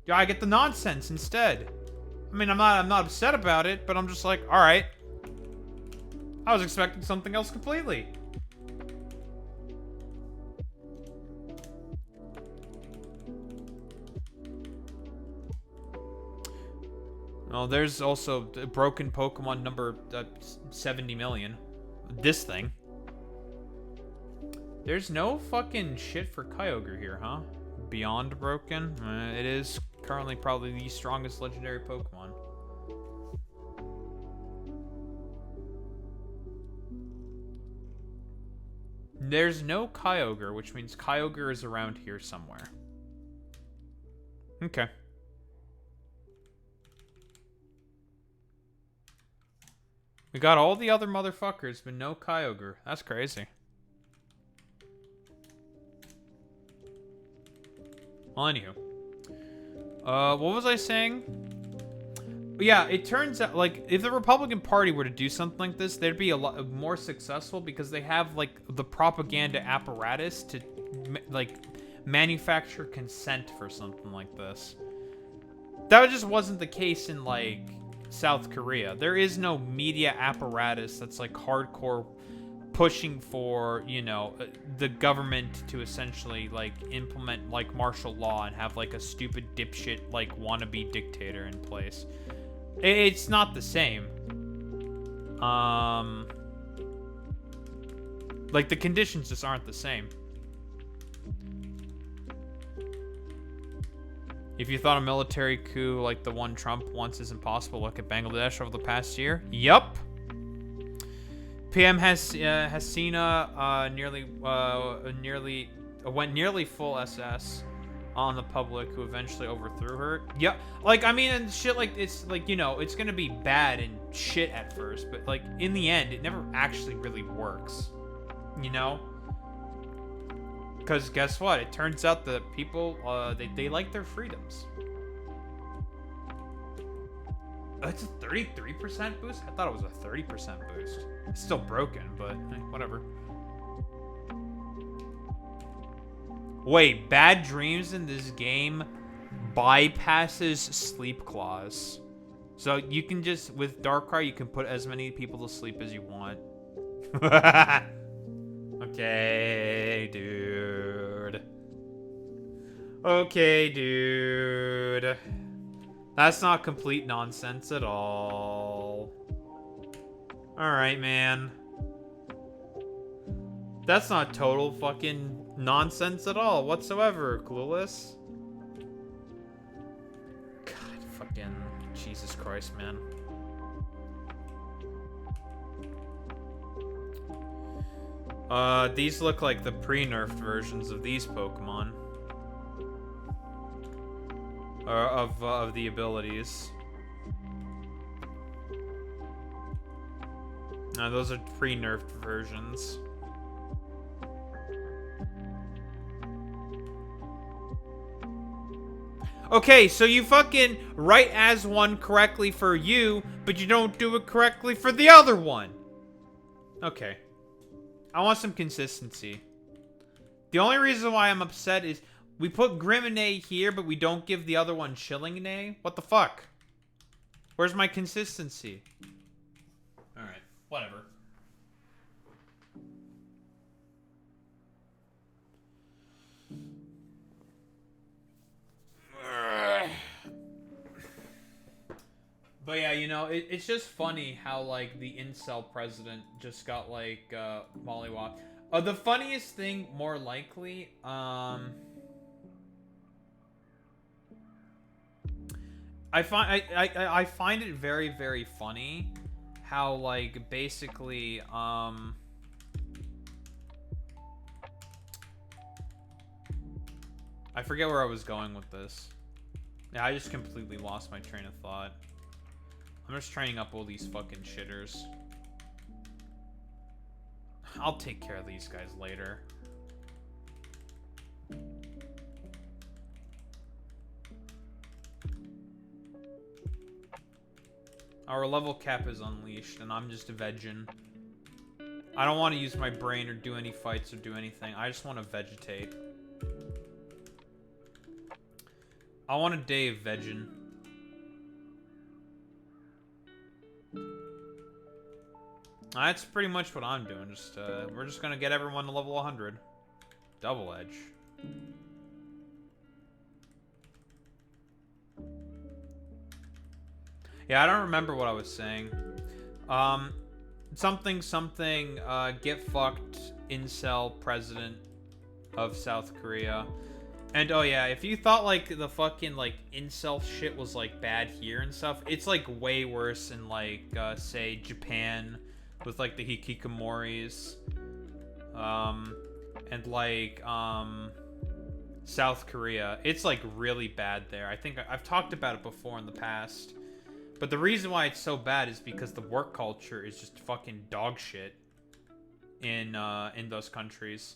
Yeah, I get the nonsense instead. I mean, I'm not upset about it, but I'm just like, all right. I was expecting something else completely. Well, there's also broken Pokemon number 70 million. This thing. There's no fucking shit for Kyogre here, huh? Beyond broken? It is currently probably the strongest legendary Pokemon. There's no Kyogre, which means Kyogre is around here somewhere. Okay. We got all the other motherfuckers, but no Kyogre. That's crazy. Well, anywho. What was I saying? Yeah, it turns out, like, if the Republican Party were to do something like this, they'd be a lot more successful because they have, like, the propaganda apparatus to, like, manufacture consent for something like this. That just wasn't the case in, like, South Korea. There is no media apparatus that's, like, hardcore pushing for, you know, the government to essentially, like, implement, like, martial law and have, like, a stupid dipshit, like, wannabe dictator in place. It's not the same. Like, the conditions just aren't the same. If you thought a military coup like the one Trump wants is impossible, look at Bangladesh over the past year. Yup. PM Hasina went nearly full SS on the public, who eventually overthrew her. Yeah, like, I mean, and shit, like, it's like, you know, it's gonna be bad and shit at first, but, like, in the end, it never actually really works, you know? Because guess what? It turns out that people, they like their freedoms. It's a 33% boost? I thought it was a 30% boost. It's still broken, but whatever. Wait, bad dreams in this game bypasses sleep clause. So you can just, with Darkrai, you can put as many people to sleep as you want. Okay, dude. Okay, dude. That's not complete nonsense at all. Alright, man. That's not total fucking nonsense at all whatsoever, Clueless. God, fucking Jesus Christ, man. These look like the pre-nerfed versions of these Pokemon. Of the abilities. No, those are pre-nerfed versions. Okay, so you fucking write as one correctly for you, but you don't do it correctly for the other one. Okay. I want some consistency. The only reason why I'm upset is we put Griminay here, but we don't give the other one Chillingnay? What the fuck? Where's my consistency? Alright, whatever. But yeah, you know, it's just funny how, like, the incel president just got, like, mollywopped. The funniest thing, more likely, I find it very, very funny how, like, basically, I forget where I was going with this. Yeah, I just completely lost my train of thought. I'm just training up all these fucking shitters. I'll take care of these guys later. Our level cap is unleashed, and I'm just a veggin'. I don't want to use my brain or do any fights or do anything. I just want to vegetate. I want a day of veggin'. That's pretty much what I'm doing. Just we're just gonna get everyone to level 100. Double edge. Yeah, I don't remember what I was saying. Something, get fucked, incel president of South Korea. And oh yeah, if you thought like the fucking like incel shit was like bad here and stuff, it's like way worse in like say Japan with like the hikikomoris, and like South Korea. It's like really bad there. I think I've talked about it before in the past. But the reason why it's so bad is because the work culture is just fucking dog shit in those countries.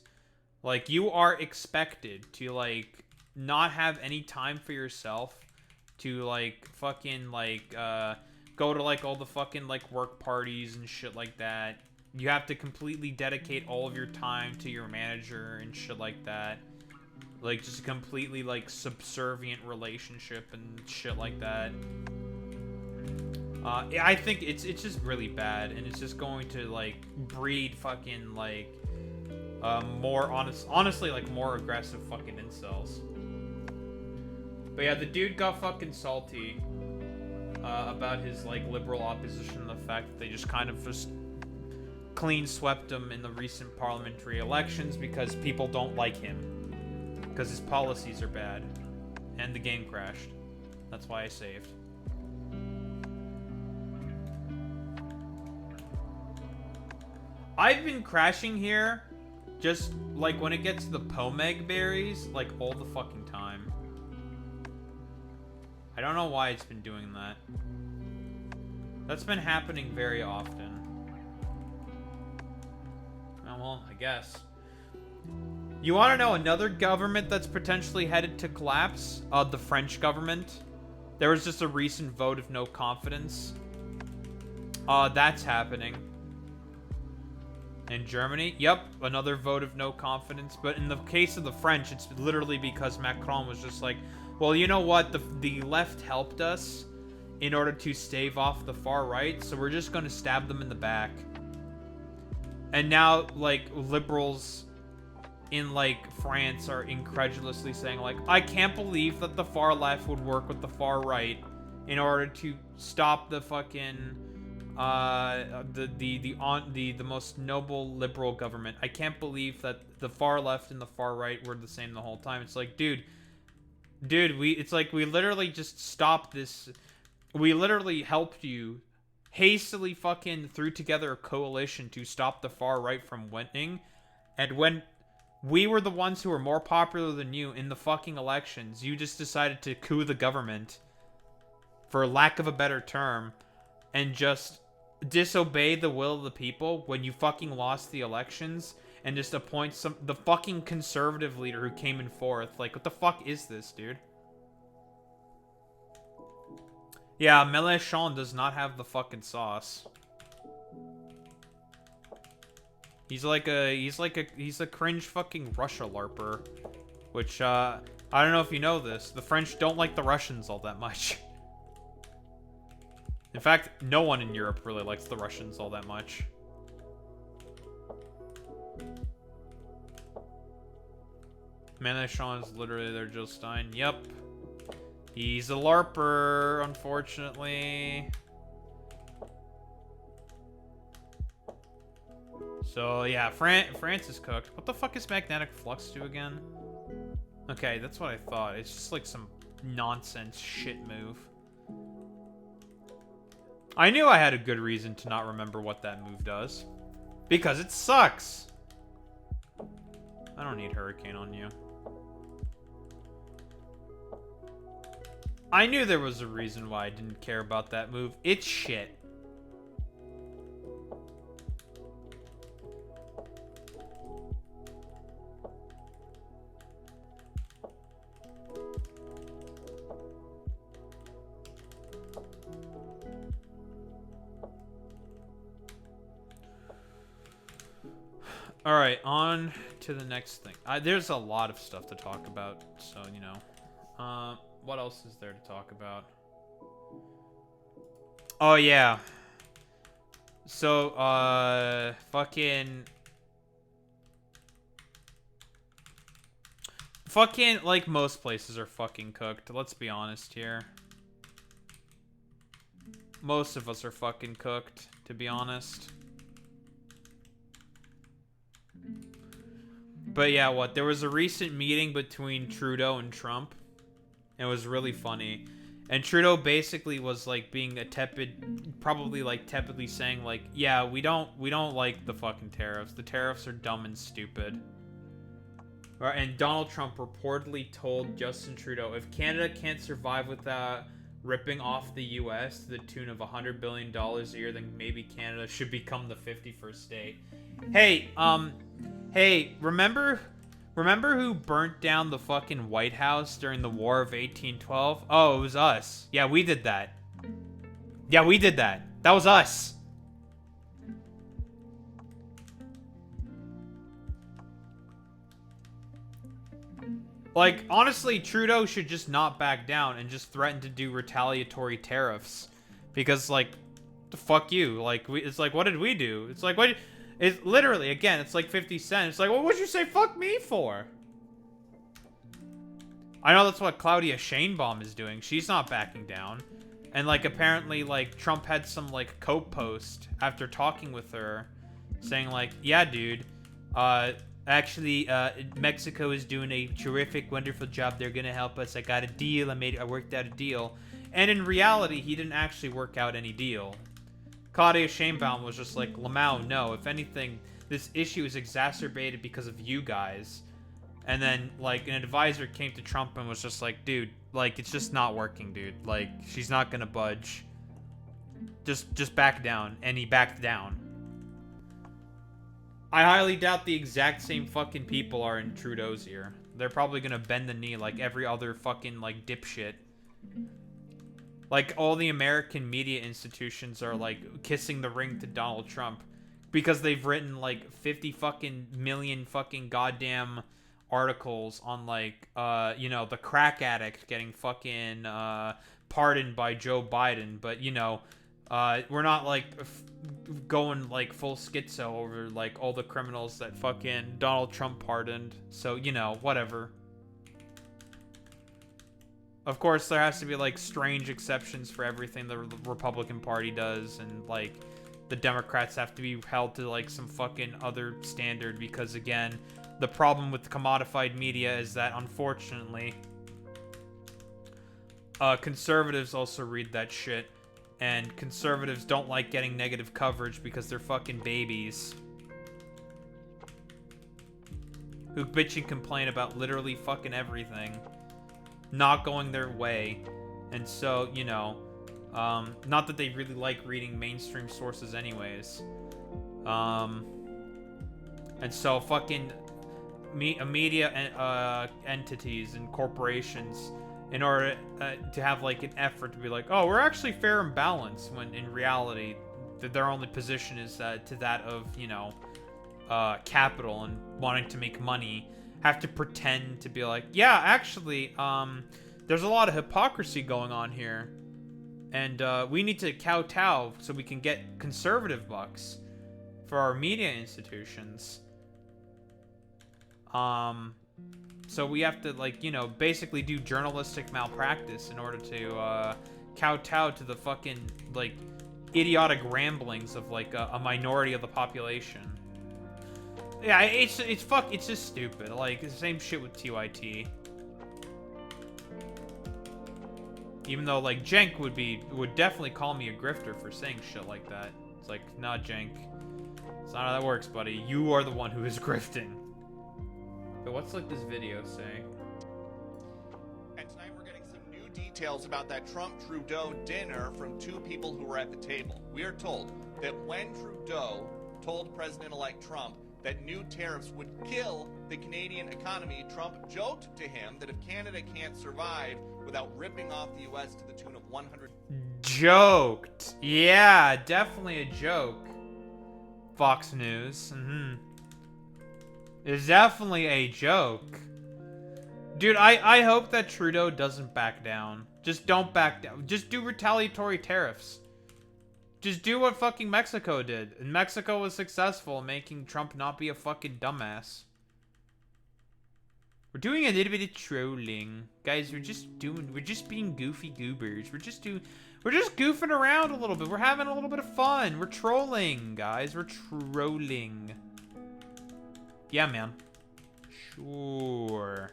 Like, you are expected to, like, not have any time for yourself, to, like, fucking, like, go to, like, all the fucking, like, work parties and shit like that. You have to completely dedicate all of your time to your manager and shit like that. Like, just a completely, like, subservient relationship and shit like that. I think it's just really bad, and it's just going to, like, breed fucking, like, more honestly, like, more aggressive fucking incels. But yeah, the dude got fucking salty about his, like, liberal opposition and the fact that they just kind of just clean swept him in the recent parliamentary elections because people don't like him. Because his policies are bad. And the game crashed. That's why I saved. I've been crashing here just, like, when it gets to the Pomeg berries, like, all the fucking time. I don't know why it's been doing that. That's been happening very often. Oh, well, I guess. You want to know another government that's potentially headed to collapse? The French government. There was just a recent vote of no confidence. That's happening. In Germany, yep, another vote of no confidence. But in the case of the French, it's literally because Macron was just like, well, you know what? The left helped us in order to stave off the far right, so we're just going to stab them in the back. And now, like, liberals in, like, France are incredulously saying, like, I can't believe that the far left would work with the far right in order to stop the fucking... the most noble liberal government. I can't believe that the far left and the far right were the same the whole time. It's like, dude, it's like we literally just stopped this. We literally helped you, hastily fucking threw together a coalition to stop the far right from winning, and when we were the ones who were more popular than you in the fucking elections, you just decided to coup the government, for lack of a better term, and just disobey the will of the people when you fucking lost the elections and just appoint the fucking conservative leader who came in fourth. Like, what the fuck is this, dude? Yeah, Mélenchon does not have the fucking sauce. He's a cringe fucking Russia LARPer. Which, I don't know if you know this. The French don't like the Russians all that much. In fact, no one in Europe really likes the Russians all that much. Mélenchon is literally their Jill Stein. Yep. He's a LARPer, unfortunately. So, yeah, France is cooked. What the fuck is magnetic flux do again? Okay, that's what I thought. It's just like some nonsense shit move. I knew I had a good reason to not remember what that move does. Because it sucks! I don't need Hurricane on you. I knew there was a reason why I didn't care about that move. It's shit. Alright, on to the next thing. There's a lot of stuff to talk about, so, you know. What else is there to talk about? Oh, yeah. So, fucking, like most places are fucking cooked. Let's be honest here. Most of us are fucking cooked, to be honest. But yeah, there was a recent meeting between Trudeau and Trump. It was really funny. And Trudeau basically was like being a tepid, probably like tepidly saying like, yeah, we don't like the fucking tariffs. The tariffs are dumb and stupid. Right? And Donald Trump reportedly told Justin Trudeau, if Canada can't survive without ripping off the US to the tune of $100 billion a year, then maybe Canada should become the 51st state. Hey, remember who burnt down the fucking White House during the War of 1812? Oh, it was us. Yeah, we did that. Yeah, we did that. That was us. Like, honestly, Trudeau should just not back down and just threaten to do retaliatory tariffs. Because, like, fuck you. Like, it's like, what did we do? It's like, what... It's literally, again, it's like 50 Cent. It's like, well, what'd you say fuck me for? I know that's what Claudia Sheinbaum is doing. She's not backing down. And, like, apparently, like, Trump had some, like, cope post after talking with her saying, like, yeah, dude, actually, Mexico is doing a terrific, wonderful job. They're gonna help us. I got a deal. I worked out a deal. And in reality, he didn't actually work out any deal. Claudia Sheinbaum was just like, Lamau, no. If anything, this issue is exacerbated because of you guys. And then, like, an advisor came to Trump and was just like, dude, like, it's just not working, dude. Like, she's not gonna budge. Just back down. And he backed down. I highly doubt the exact same fucking people are in Trudeau's ear. They're probably gonna bend the knee like every other fucking, like, dipshit. Like, all the American media institutions are, like, kissing the ring to Donald Trump. Because they've written, like, 50 fucking million fucking goddamn articles on, like, you know, the crack addict getting fucking, pardoned by Joe Biden. But, you know, we're not, like, going, like, full schizo over, like, all the criminals that fucking Donald Trump pardoned. So, you know, whatever. Of course, there has to be, like, strange exceptions for everything the Republican Party does, and, like, the Democrats have to be held to, like, some fucking other standard, because, again, the problem with commodified media is that, unfortunately, conservatives also read that shit, and conservatives don't like getting negative coverage because they're fucking babies who bitch and complain about literally fucking everything not going their way. And so, you know, not that they really like reading mainstream sources anyways. And so fucking media entities and corporations, in order to have, like, an effort to be like, oh, we're actually fair and balanced, when in reality their only position is to that of, you know, capital and wanting to make money, have to pretend to be like, yeah, actually, there's a lot of hypocrisy going on here, and we need to kowtow so we can get conservative bucks for our media institutions. So we have to, like, you know, basically do journalistic malpractice in order to kowtow to the fucking, like, idiotic ramblings of, like, a minority of the population. Yeah, it's just stupid. Like, the same shit with TYT. Even though, like, Jenk would definitely call me a grifter for saying shit like that. It's like, nah, Jenk. It's not how that works, buddy. You are the one who is grifting. But what's, like, this video say? And tonight we're getting some new details about that Trump-Trudeau dinner from two people who were at the table. We are told that when Trudeau told President-elect Trump that new tariffs would kill the Canadian economy, Trump joked to him that if Canada can't survive without ripping off the U.S. to the tune of 100... Joked. Yeah, definitely a joke. Fox News. It's definitely a joke. Dude, I hope that Trudeau doesn't back down. Just don't back down. Just do retaliatory tariffs. Just do what fucking Mexico did. And Mexico was successful in making Trump not be a fucking dumbass. We're doing a little bit of trolling. Guys, we're just being goofy goobers. We're just goofing around a little bit. We're having a little bit of fun. We're trolling, guys. We're trolling. Yeah, man. Sure.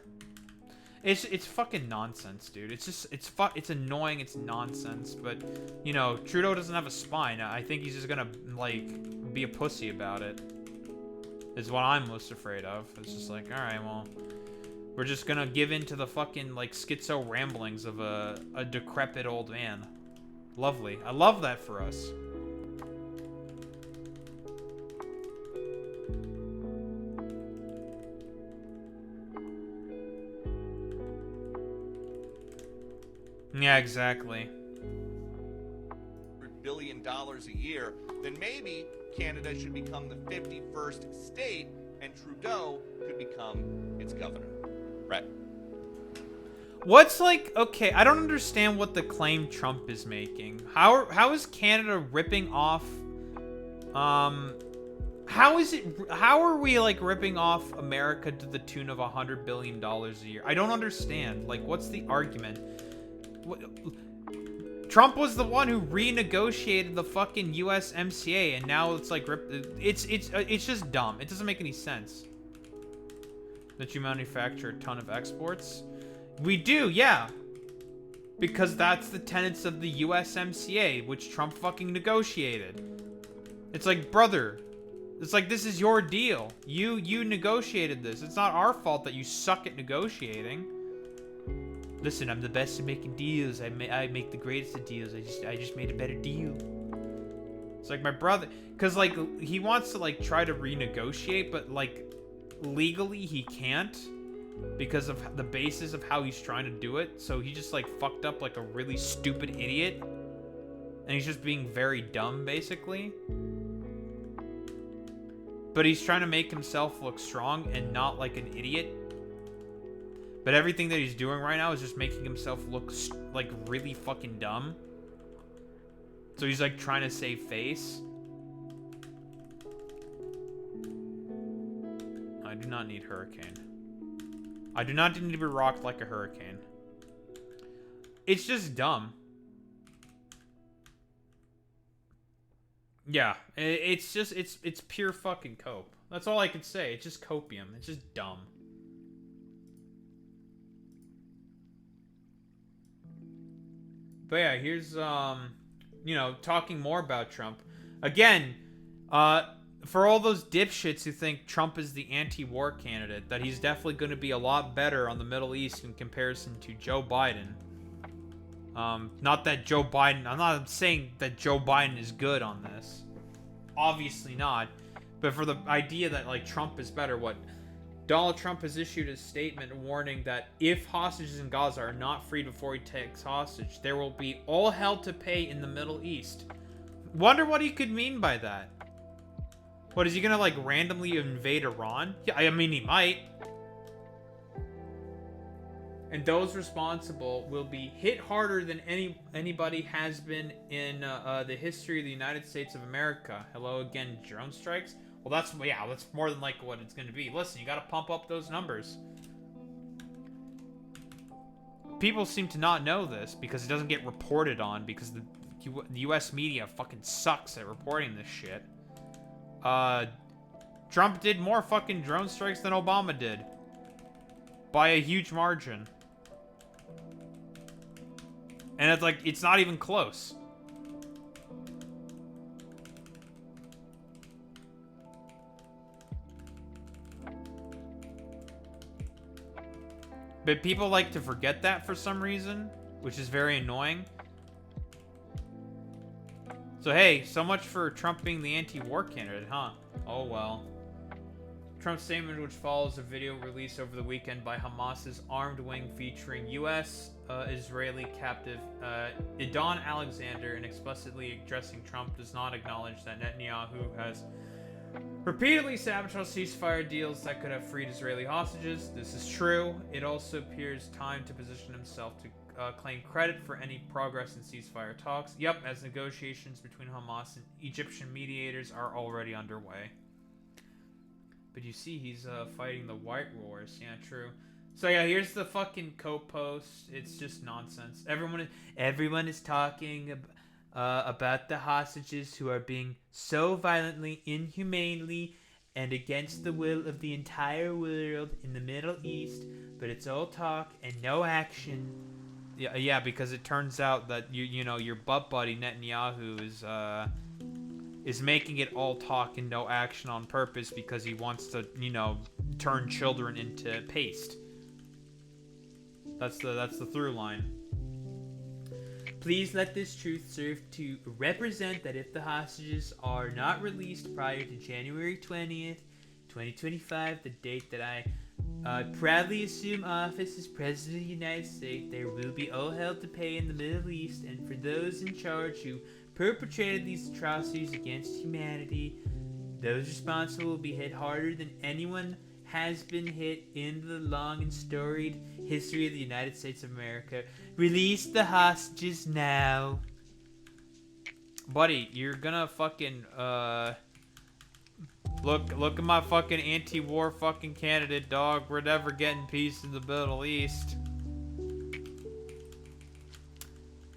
It's fucking nonsense, dude. It's annoying, it's nonsense, but, you know, Trudeau doesn't have a spine. I think he's just gonna, like, be a pussy about it. Is what I'm most afraid of. It's just like, alright, well, we're just gonna give in to the fucking, like, schizo ramblings of a decrepit old man. Lovely. I love that for us. Yeah, exactly. $100 billion a year, then maybe Canada should become the 51st state and Trudeau could become its governor. Right. What's, like, okay, I don't understand what the claim Trump is making. How is Canada ripping off, how are we, like, ripping off America to the tune of $100 billion a year? I don't understand. Like, what's the argument? Trump was the one who renegotiated the fucking USMCA, and now it's like it's just dumb. It doesn't make any sense. That you manufacture a ton of exports? We do, yeah. Because that's the tenets of the USMCA, which Trump fucking negotiated. It's like, brother, it's like, this is your deal. You negotiated this. It's not our fault that you suck at negotiating. Listen, I'm the best at making deals. I make the greatest of deals. I just made a better deal. It's like my brother, because like he wants to like try to renegotiate, but like legally he can't because of the basis of how he's trying to do it. So he just like fucked up like a really stupid idiot, and he's just being very dumb basically. But he's trying to make himself look strong and not like an idiot. But everything that he's doing right now is just making himself look like really fucking dumb. So he's like trying to save face. I do not need hurricane. I do not need to be rocked like a hurricane. It's just dumb. Yeah, it's just, it's pure fucking cope. That's all I could say. It's just copium. It's just dumb. But yeah, here's, you know, talking more about Trump. Again, for all those dipshits who think Trump is the anti-war candidate, that he's definitely going to be a lot better on the Middle East in comparison to Joe Biden. Not that Joe Biden, I'm not saying that Joe Biden is good on this. Obviously not. But for the idea that, like, Trump is better, what? Donald Trump has issued a statement warning that if hostages in Gaza are not freed before he takes hostage, there will be all hell to pay in the Middle East. Wonder what he could mean by that. What, is he gonna, like, randomly invade Iran? Yeah, I mean, he might. And those responsible will be hit harder than anybody has been in the history of the United States of America. Hello again, drone strikes? Well, that's more than like what it's going to be. Listen, you got to pump up those numbers. People seem to not know this because it doesn't get reported on because the U.S. media fucking sucks at reporting this shit. Trump did more fucking drone strikes than Obama did. By a huge margin. And it's like, it's not even close. But people like to forget that for some reason, which is very annoying. So hey, so much for Trump being the anti-war candidate, huh? Oh well. Trump's statement, which follows a video released over the weekend by Hamas's armed wing featuring U.S. Israeli captive Idon Alexander, and explicitly addressing Trump, does not acknowledge that Netanyahu has repeatedly sabotaged ceasefire deals that could have freed Israeli hostages. This is true. It also appears time to position himself to claim credit for any progress in ceasefire talks. Yep, as negotiations between Hamas and Egyptian mediators are already underway. But you see, he's fighting the white wars. Yeah, true. So yeah, here's the fucking co-post. It's just nonsense. Everyone is talking about the hostages who are being so violently, inhumanely, and against the will of the entire world in the Middle East. But it's all talk and no action. Yeah, because it turns out that you know your butt buddy Netanyahu is making it all talk and no action on purpose because he wants to, you know, turn children into paste. That's the through line. Please let this truth serve to represent that if the hostages are not released prior to January 20th, 2025, the date that I proudly assume office as President of the United States, there will be all hell to pay in the Middle East, and for those in charge who perpetrated these atrocities against humanity, those responsible will be hit harder than anyone has been hit in the long and storied history of the United States of America. Release the hostages now. Buddy, you're gonna fucking, look at my fucking anti-war fucking candidate, dog. We're never getting peace in the Middle East.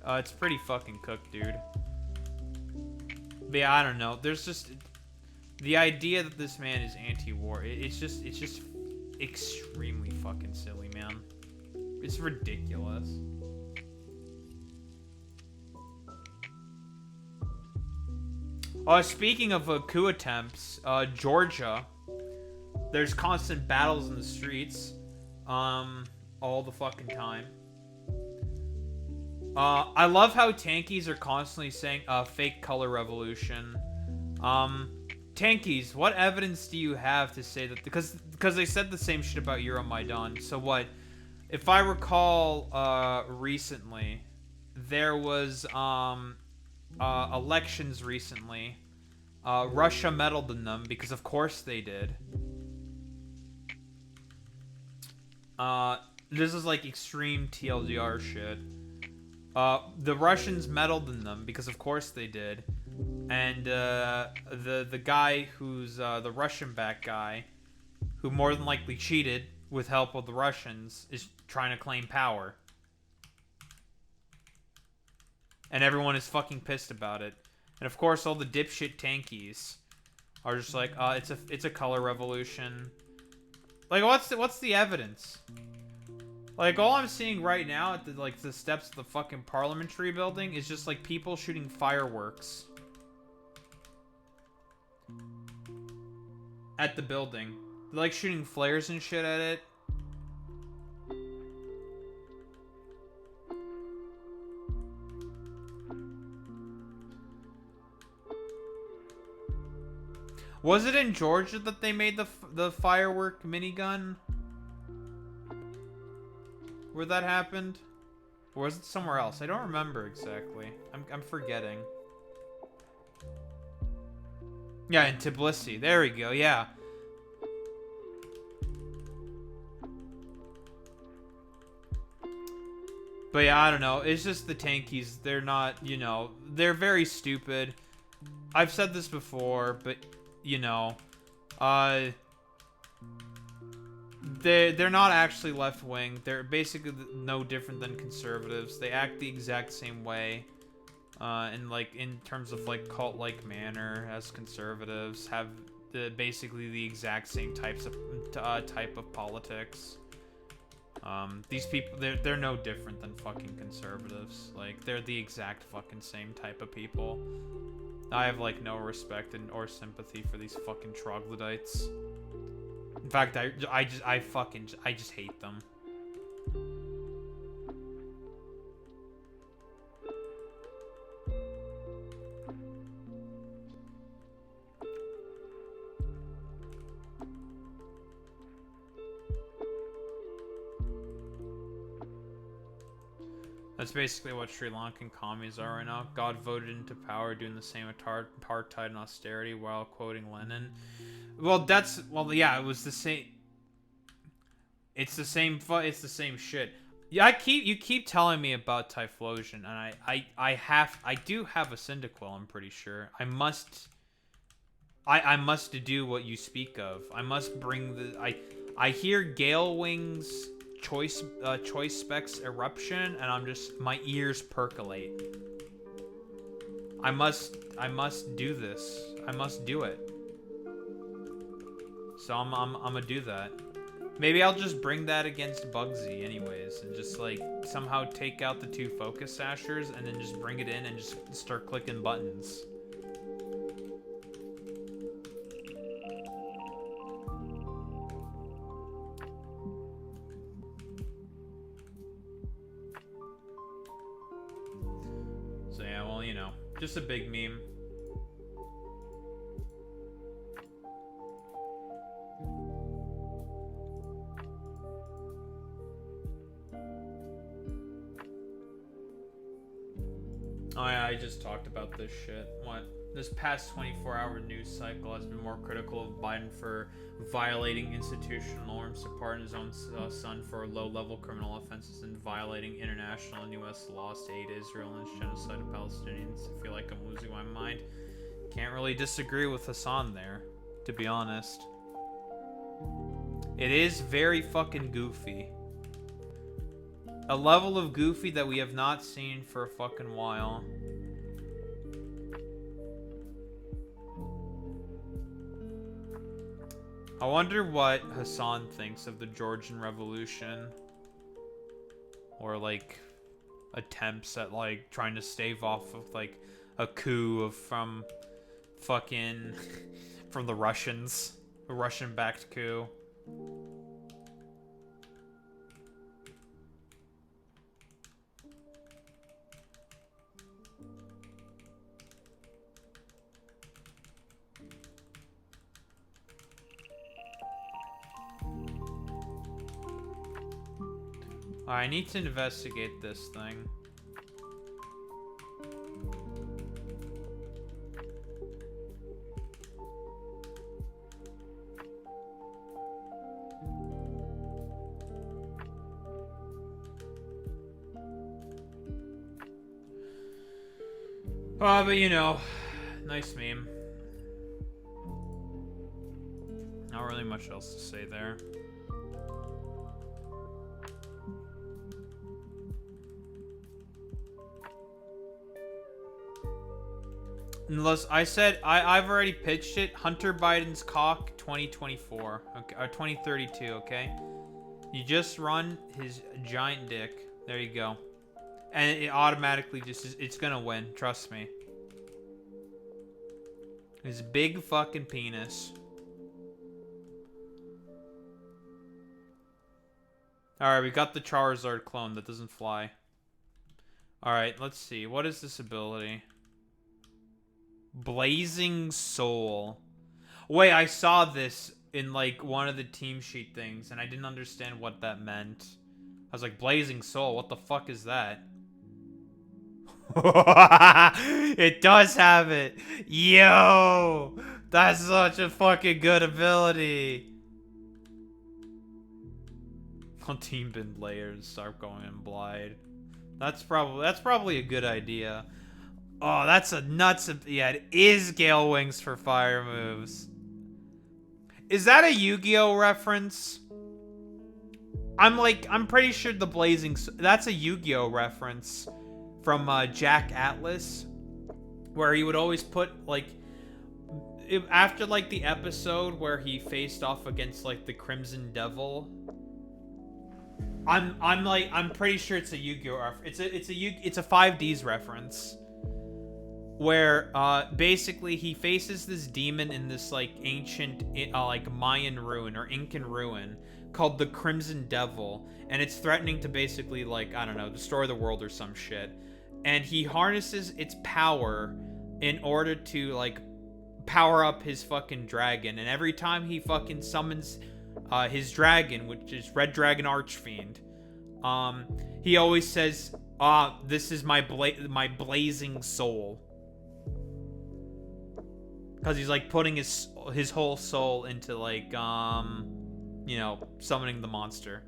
It's pretty fucking cooked, dude. But yeah, I don't know. There's just the idea that this man is anti-war. It's just extremely fucking silly, man. It's ridiculous. Speaking of coup attempts, Georgia, there's constant battles in the streets, all the fucking time. I love how tankies are constantly saying, fake color revolution. Tankies, what evidence do you have to say that? Because they said the same shit about Euromaidan. So what? If I recall, recently, there was, elections recently. Russia meddled in them because of course they did. This is like extreme TLDR shit. The Russians meddled in them because of course they did. And the guy who's the Russian-backed guy, who more than likely cheated with help of the Russians, is trying to claim power. And everyone is fucking pissed about it. And of course, all the dipshit tankies are just like, it's a color revolution. Like, what's the evidence? Like, all I'm seeing right now at the steps of the fucking parliamentary building is just like people shooting fireworks at the building. They're like shooting flares and shit at it. Was it in Georgia that they made the firework minigun? Where that happened? Or was it somewhere else? I don't remember exactly. I'm forgetting. Yeah, in Tbilisi. There we go, yeah. But yeah, I don't know. It's just the tankies. They're not, you know, they're very stupid. I've said this before, but, you know, they're not actually left-wing. They're basically no different than conservatives. They act the exact same way, in terms of like cult-like manner as conservatives. Have basically the exact same type of politics. These people, they're no different than fucking conservatives. Like, they're the exact fucking same type of people. I have like no respect or sympathy for these fucking troglodytes. In fact, I just hate them. That's basically what Sri Lankan commies are right now. God voted into power doing the same apartheid and austerity while quoting Lenin. Well, yeah, it was the same. It's the same shit. Yeah, you keep telling me about Typhlosion, and I do have a Cyndaquil, I'm pretty sure. I must do what you speak of. I must bring I hear Gale Wings choice specs eruption, and my ears percolate. I must do this. I must do it. So I'm gonna do that. Maybe I'll just bring that against Bugsy anyways, and just like somehow take out the 2 focus sashers and then just bring it in and just start clicking buttons. So yeah, well, you know, just a big meme. Oh yeah, I just talked about this shit. What? This past 24-hour news cycle has been more critical of Biden for violating institutional norms to pardon his own son for low-level criminal offenses and violating international and U.S. laws to aid Israel in its genocide of Palestinians. I feel like I'm losing my mind. Can't really disagree with Hassan there, to be honest. It is very fucking goofy. A level of goofy that we have not seen for a fucking while. I wonder what Hassan thinks of the Georgian Revolution. Or, like, attempts at, like, trying to stave off of, like, a coup from fucking... from the Russians. A Russian-backed coup. I need to investigate this thing. But you know, nice meme. Not really much else to say there. Unless I said I've already pitched it. Hunter Biden's cock 2024, okay, or 2032. Okay, you just run his giant dick. There you go, and it automatically just it's gonna win. Trust me. His big fucking penis. Alright, we got the Charizard clone that doesn't fly. Alright, let's see. What is this ability? Blazing Soul. Wait, I saw this in like one of the team sheet things and I didn't understand what that meant. I was like, Blazing Soul, what the fuck is that? It does have it. Yo! That's such a fucking good ability. I'll team bend layers, start going in blind. That's probably a good idea. Oh, that's a nuts. Yeah, it is Gale Wings for fire moves. Is that a Yu-Gi-Oh reference? I'm pretty sure the Blazing. That's a Yu-Gi-Oh reference from Jack Atlas, where he would always put like after like the episode where he faced off against like the Crimson Devil. I'm pretty sure it's a Yu-Gi-Oh reference. It's a 5Ds reference. Where basically he faces this demon in this like ancient like Mayan ruin or Incan ruin called the Crimson Devil, and it's threatening to basically like, I don't know, destroy the world or some shit. And he harnesses its power in order to like power up his fucking dragon, and every time he fucking summons his dragon, which is Red Dragon Archfiend, he always says, this is my blazing soul. Because he's like putting his whole soul into like you know, summoning the monster,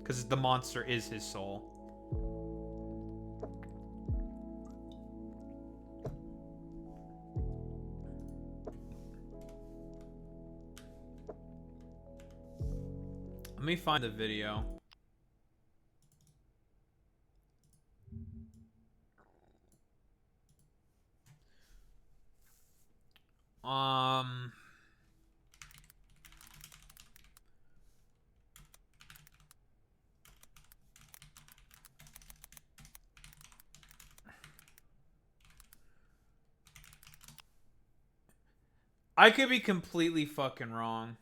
because the monster is his soul. Let me find the video. I could be completely fucking wrong.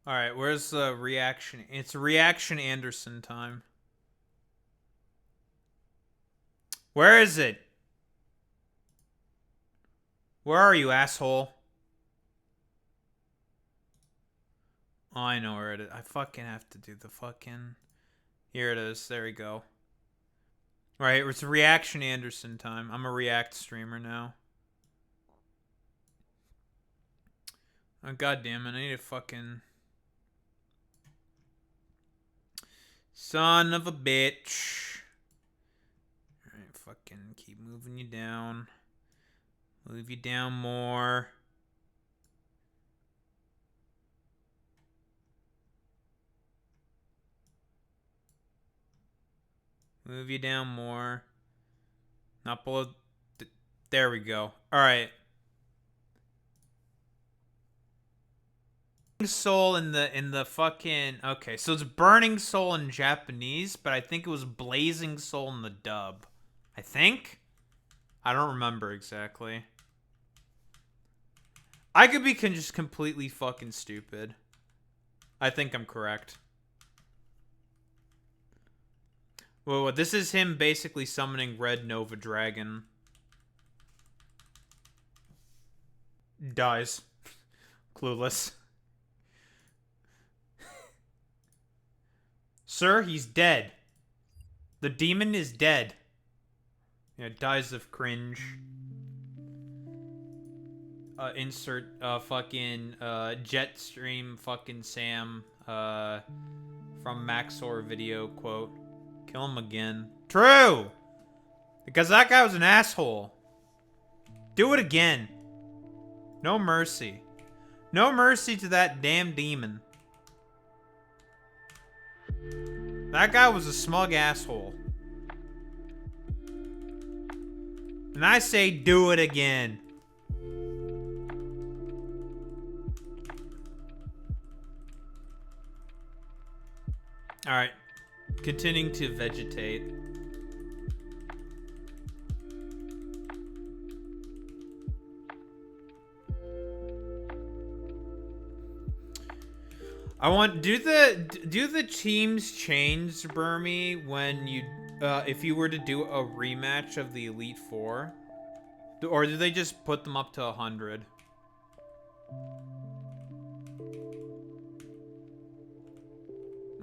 All right, where's the reaction? It's reaction Anderson time. Where is it? Where are you, asshole? Oh, I know where it is. I fucking have to do the fucking... Here it is. There we go. Right, it's reaction Anderson time. I'm a react streamer now. Oh, God damn it. I need a fucking... Son of a bitch. Alright, fucking... fucking keep moving you down. Move you down more. Move you down more. Not below. There we go. All right. Soul in the fucking. Okay, so it's Burning Soul in Japanese, but I think it was Blazing Soul in the dub. I think. I don't remember exactly. I could be just completely fucking stupid. I think I'm correct. Whoa, this is him basically summoning Red Nova Dragon. Dies. Clueless. Sir, he's dead. The demon is dead. Yeah, dies of cringe. Insert fucking Jetstream fucking Sam from Maxor video quote. Kill him again. True! Because that guy was an asshole. Do it again. No mercy. No mercy to that damn demon. That guy was a smug asshole. And I say do it again. Alright. Continuing to vegetate. I want do the teams change, Burmy, when you if you were to do a rematch of the Elite Four? Or do they just put them up to 100?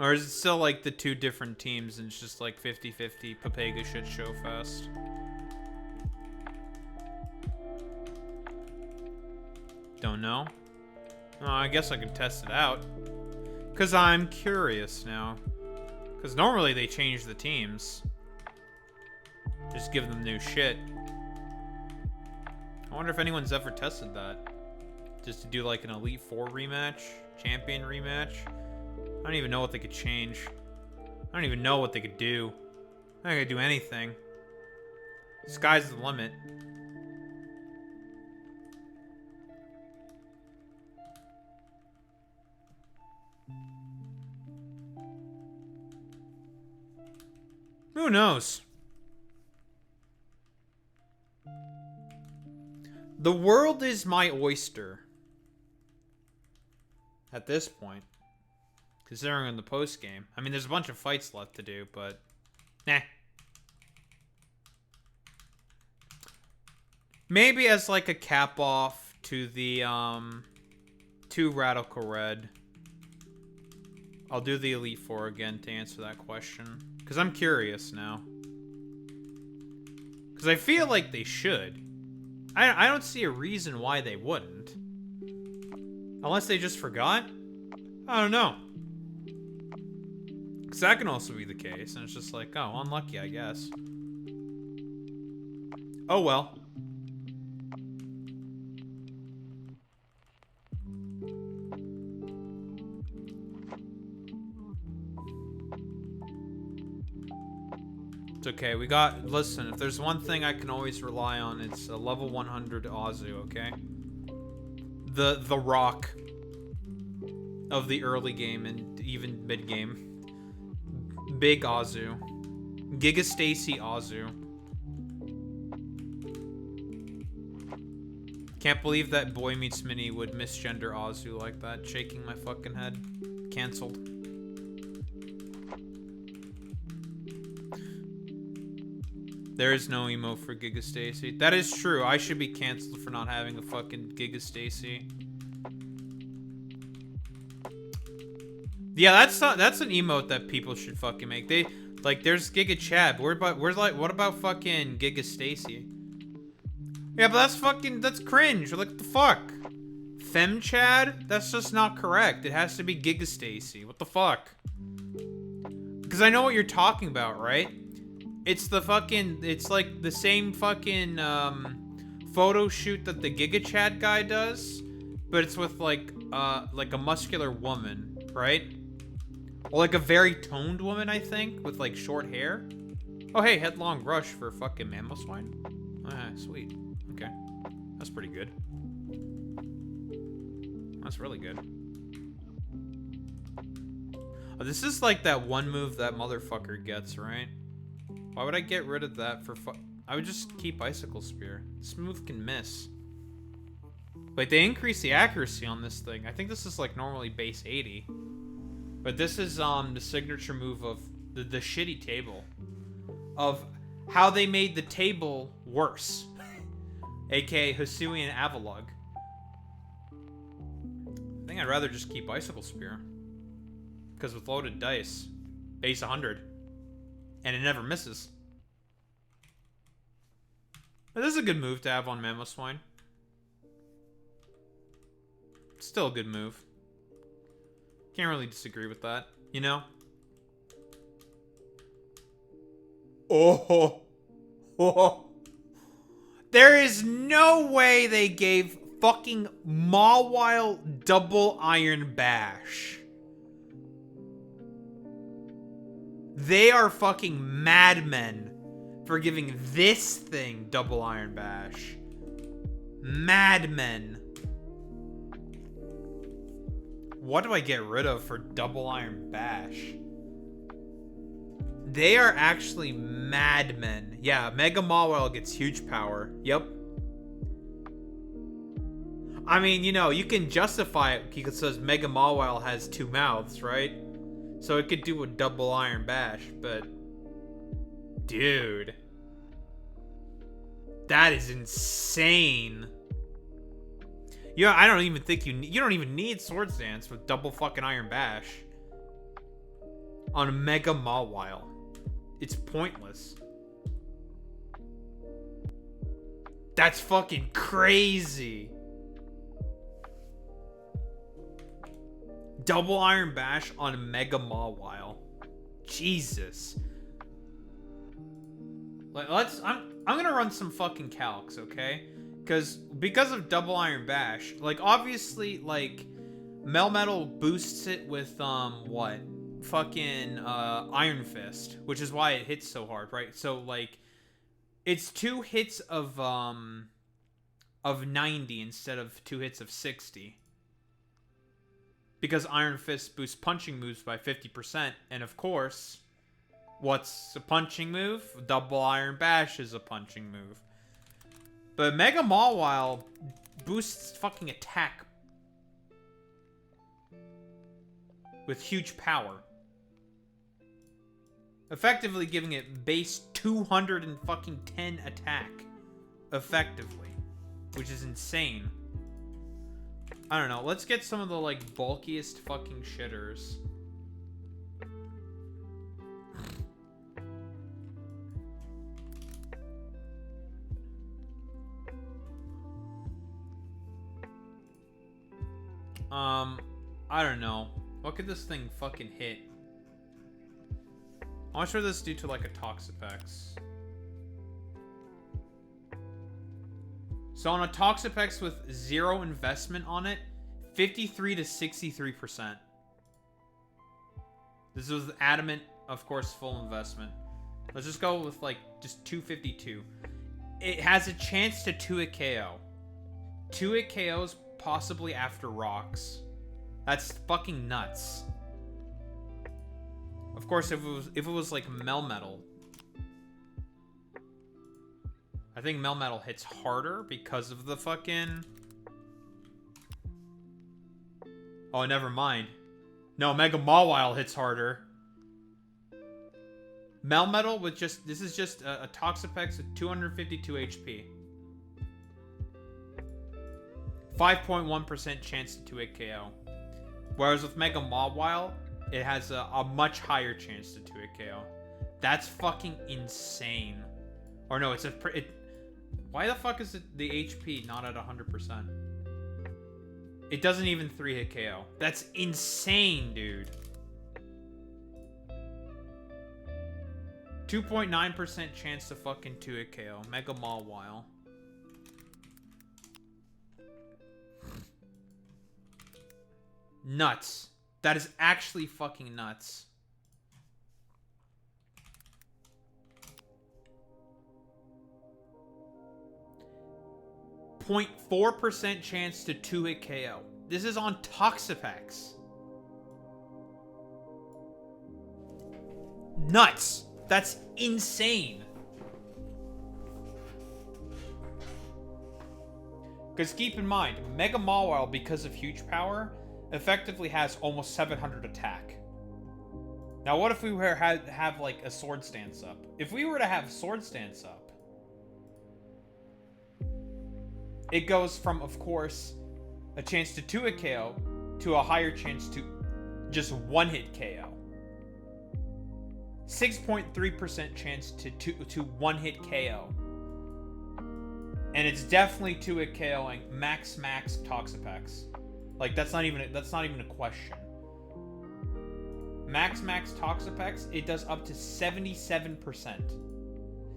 Or is it still like the two different teams and it's just like 50-50 Papega shit show fest? Don't know. Oh, I guess I could test it out. Because I'm curious now. Because normally they change the teams. Just give them new shit. I wonder if anyone's ever tested that. Just to do like an Elite Four rematch? Champion rematch? I don't even know what they could change. I don't even know what they could do. I don't think I could do anything. Sky's the limit. Who knows? The world is my oyster. At this point. Considering in the post game. I mean, there's a bunch of fights left to do, but... Nah. Maybe as like a cap off to the, to Radical Red. I'll do the Elite Four again to answer that question. Because I'm curious now. Because I feel like they should. I don't see a reason why they wouldn't. Unless they just forgot? I don't know. Because that can also be the case. And it's just like, oh, unlucky, I guess. Oh well. It's okay, we got... Listen, if there's one thing I can always rely on, it's a level 100 Azu, okay? The rock of the early game and even mid-game. Big Azu. Giga Stacy Azu. Can't believe that Boy Meets Mini would misgender Azu like that. Shaking my fucking head. Cancelled. There is no emote for Giga Stacy. That is true. I should be canceled for not having a fucking Giga Stacy. Yeah, that's an emote that people should fucking make. They like there's Giga Chad. What about fucking Giga Stacy? Yeah, but that's cringe. Like what the fuck? Fem Chad? That's just not correct. It has to be Giga Stacy. What the fuck? Because I know what you're talking about, right? It's the fucking, it's like the same fucking photo shoot that the Giga Chad guy does, but it's with like a muscular woman, right? Or like a very toned woman, I think, with like short hair. Oh hey, headlong rush for fucking mammoth swine. Ah, sweet. Okay, that's pretty good. That's really good. Oh, this is like that one move that motherfucker gets, right? Why would I get rid of that for I would just keep Icicle Spear. This move can miss. Like, they increase the accuracy on this thing. I think this is like normally base 80. But this is the signature move of the shitty table. Of how they made the table worse. AKA Hisui and Avalug. I think I'd rather just keep Icicle Spear. Because with loaded dice, base 100. And it never misses. But this is a good move to have on Mammoth Swine. Still a good move. Can't really disagree with that, you know? Oh. Oh. There is no way they gave fucking Mawile double Iron Bash. They are fucking madmen for giving this thing double Iron Bash. Madmen. What do I get rid of for double Iron Bash? They are actually madmen. Yeah, Mega Mawile gets huge power. Yep. I mean, you know, you can justify it because Mega Mawile has 2 mouths, right? So it could do a double Iron Bash, but... Dude. That is insane. Yeah, I don't even think you don't even need Swords Dance with double fucking Iron Bash on a Mega Mawile. It's pointless. That's fucking crazy. Double Iron Bash on a Mega Mawile. Jesus. Like, I'm gonna run some fucking calcs, okay? Because of double Iron Bash, like, obviously, like, Melmetal boosts it with what? Fucking Iron Fist, which is why it hits so hard, right? So, like, it's 2 hits of 90 instead of 2 hits of 60. Because Iron Fist boosts punching moves by 50%, and of course, what's a punching move? Double Iron Bash is a punching move. But Mega Mawile boosts fucking attack with huge power. Effectively giving it base 210 attack. Effectively. Which is insane. I don't know. Let's get some of the, like, bulkiest fucking shitters. I don't know. What could this thing fucking hit? How much would this do to, like, a Toxapex? So on a Toxapex with 0 investment on it, 53 to 63%. This was adamant, of course, full investment. Let's just go with, like, just 252. It has a chance to 2-hit KO. 2-hit KOs possibly after rocks. That's fucking nuts. Of course, if it was like Melmetal, I think Melmetal hits harder because of the fucking... Oh, never mind. No, Mega Mawile hits harder. Melmetal with just... This is just a Toxapex with 252 HP. 5.1% chance to 2-hit KO. Whereas with Mega Mawile, it has a much higher chance to 2-hit KO. That's fucking insane. Or no, it's a... Why the fuck is the HP not at 100%? It doesn't even 3-hit KO. That's insane, dude. 2.9% chance to fucking 2-hit KO. Mega Mawile. Nuts. That is actually fucking nuts. .4% chance to 2-hit KO. This is on Toxapex. Nuts. That's insane. Because keep in mind, Mega Mawile, because of huge power, effectively has almost 700 attack. Now, what if we were have like a sword stance up? If we were to have sword stance up, it goes from, of course, a chance to 2-hit KO to a higher chance to just 1-hit KO. 6.3% chance to 1-hit KO. And it's definitely 2-hit KOing max Toxapex. Like that's not even a question. Max Toxapex, it does up to 77%.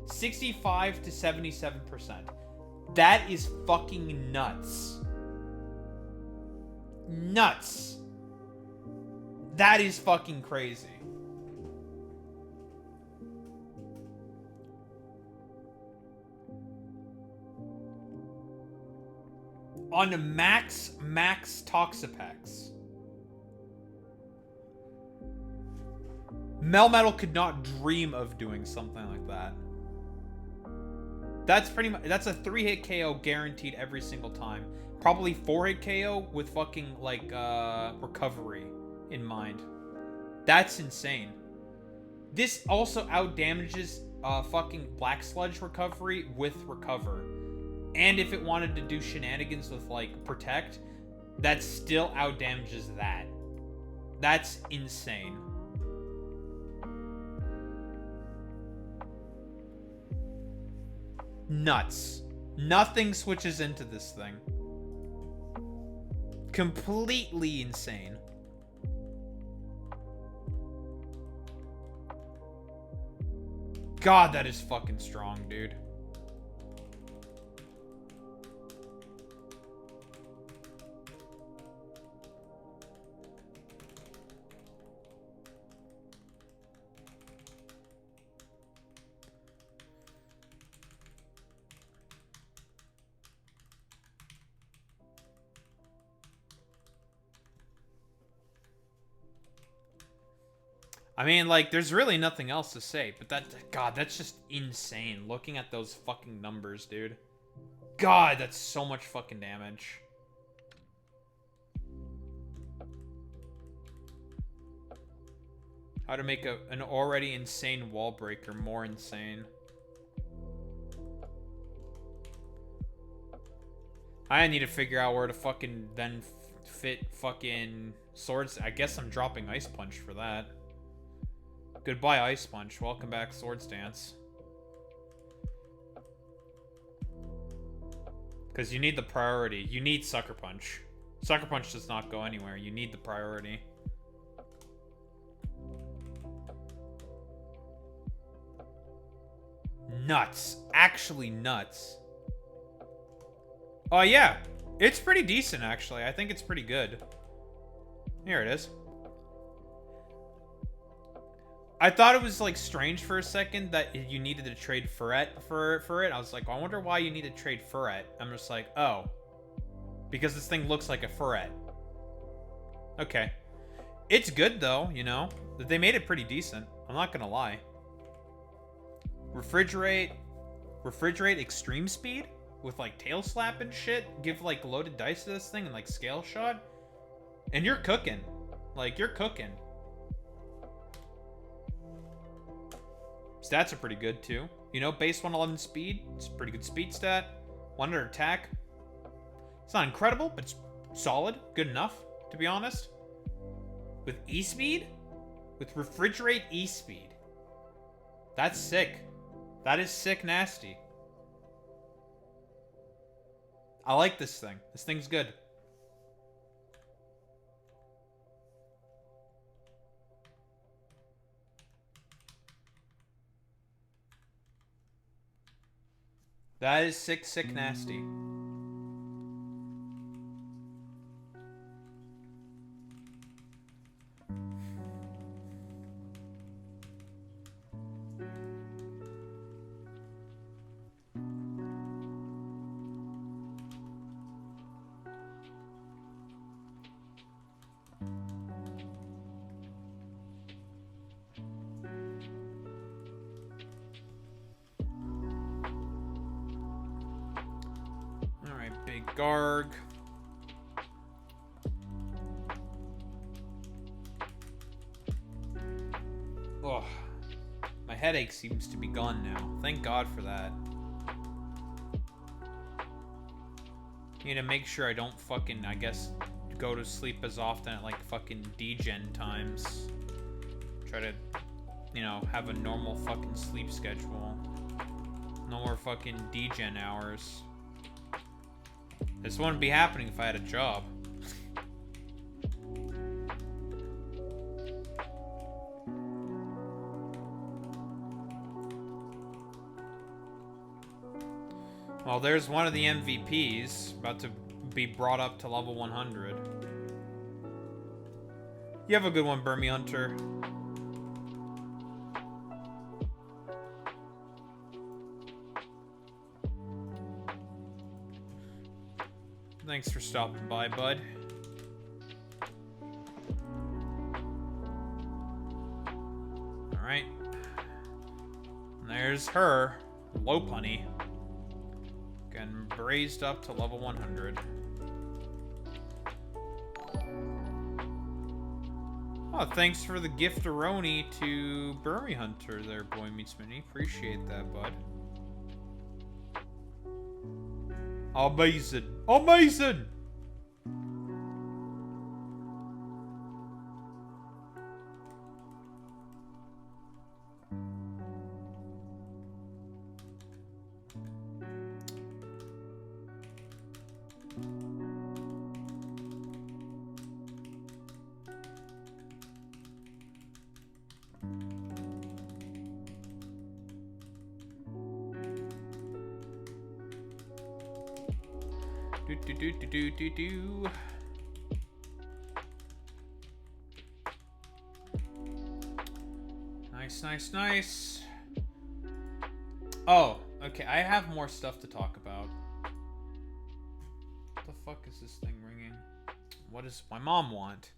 65 to 77%. That is fucking nuts. Nuts. That is fucking crazy. On max Toxapex. Melmetal could not dream of doing something like that. That's pretty much, that's a 3-hit KO guaranteed every single time. Probably 4-hit KO with fucking like recovery in mind. That's insane. This also outdamages fucking Black Sludge recovery with recover. And if it wanted to do shenanigans with like protect, that still outdamages that. That's insane. Nuts. Nothing switches into this thing. Completely insane. God, that is fucking strong, dude. I mean, like, there's really nothing else to say, but God, that's just insane. Looking at those fucking numbers, dude. God, that's so much fucking damage. How to make an already insane wall breaker more insane. I need to figure out where to fucking then fit fucking swords. I guess I'm dropping Ice Punch for that. Goodbye, Ice Punch. Welcome back, Sword Stance. Because you need the priority. You need Sucker Punch. Sucker Punch does not go anywhere. You need the priority. Nuts. Actually nuts. Oh, yeah. It's pretty decent, actually. I think it's pretty good. Here it is. I thought it was like strange for a second that you needed to trade Ferret for it. I was like, I wonder why you need to trade Ferret. I'm just like, oh, because this thing looks like a Ferret. Okay, it's good though, you know. They made it pretty decent. I'm not gonna lie. Refrigerate extreme speed with like tail slap and shit. Give like loaded dice to this thing and like scale shot, and you're cooking. Like you're cooking. Stats are pretty good too. You know, base 111 speed. It's a pretty good speed stat. 100 attack. It's not incredible, but it's solid. Good enough, to be honest. With E-speed? With refrigerate E-speed. That's sick. That is sick nasty. I like this thing. This thing's good. That is sick, sick, nasty. Alright, big Garg. Ugh. My headache seems to be gone now. Thank God for that. Need to make sure I don't fucking, I guess, go to sleep as often at like fucking degen times. Try to, you know, have a normal fucking sleep schedule. No more fucking degen hours. This wouldn't be happening if I had a job. Well, there's one of the MVPs about to be brought up to level 100. You have a good one, Burmy Hunter. Thanks for stopping by, bud. Alright. There's her. Lopunny. Getting braised up to level 100. Oh, thanks for the gift-a-roni to Burmy Hunter there, Boy Meets Mini. Appreciate that, bud. Amazing. Amazing! Do. Nice, nice, nice. Oh, okay. I have more stuff to talk about. What the fuck is this thing ringing? What does my mom want?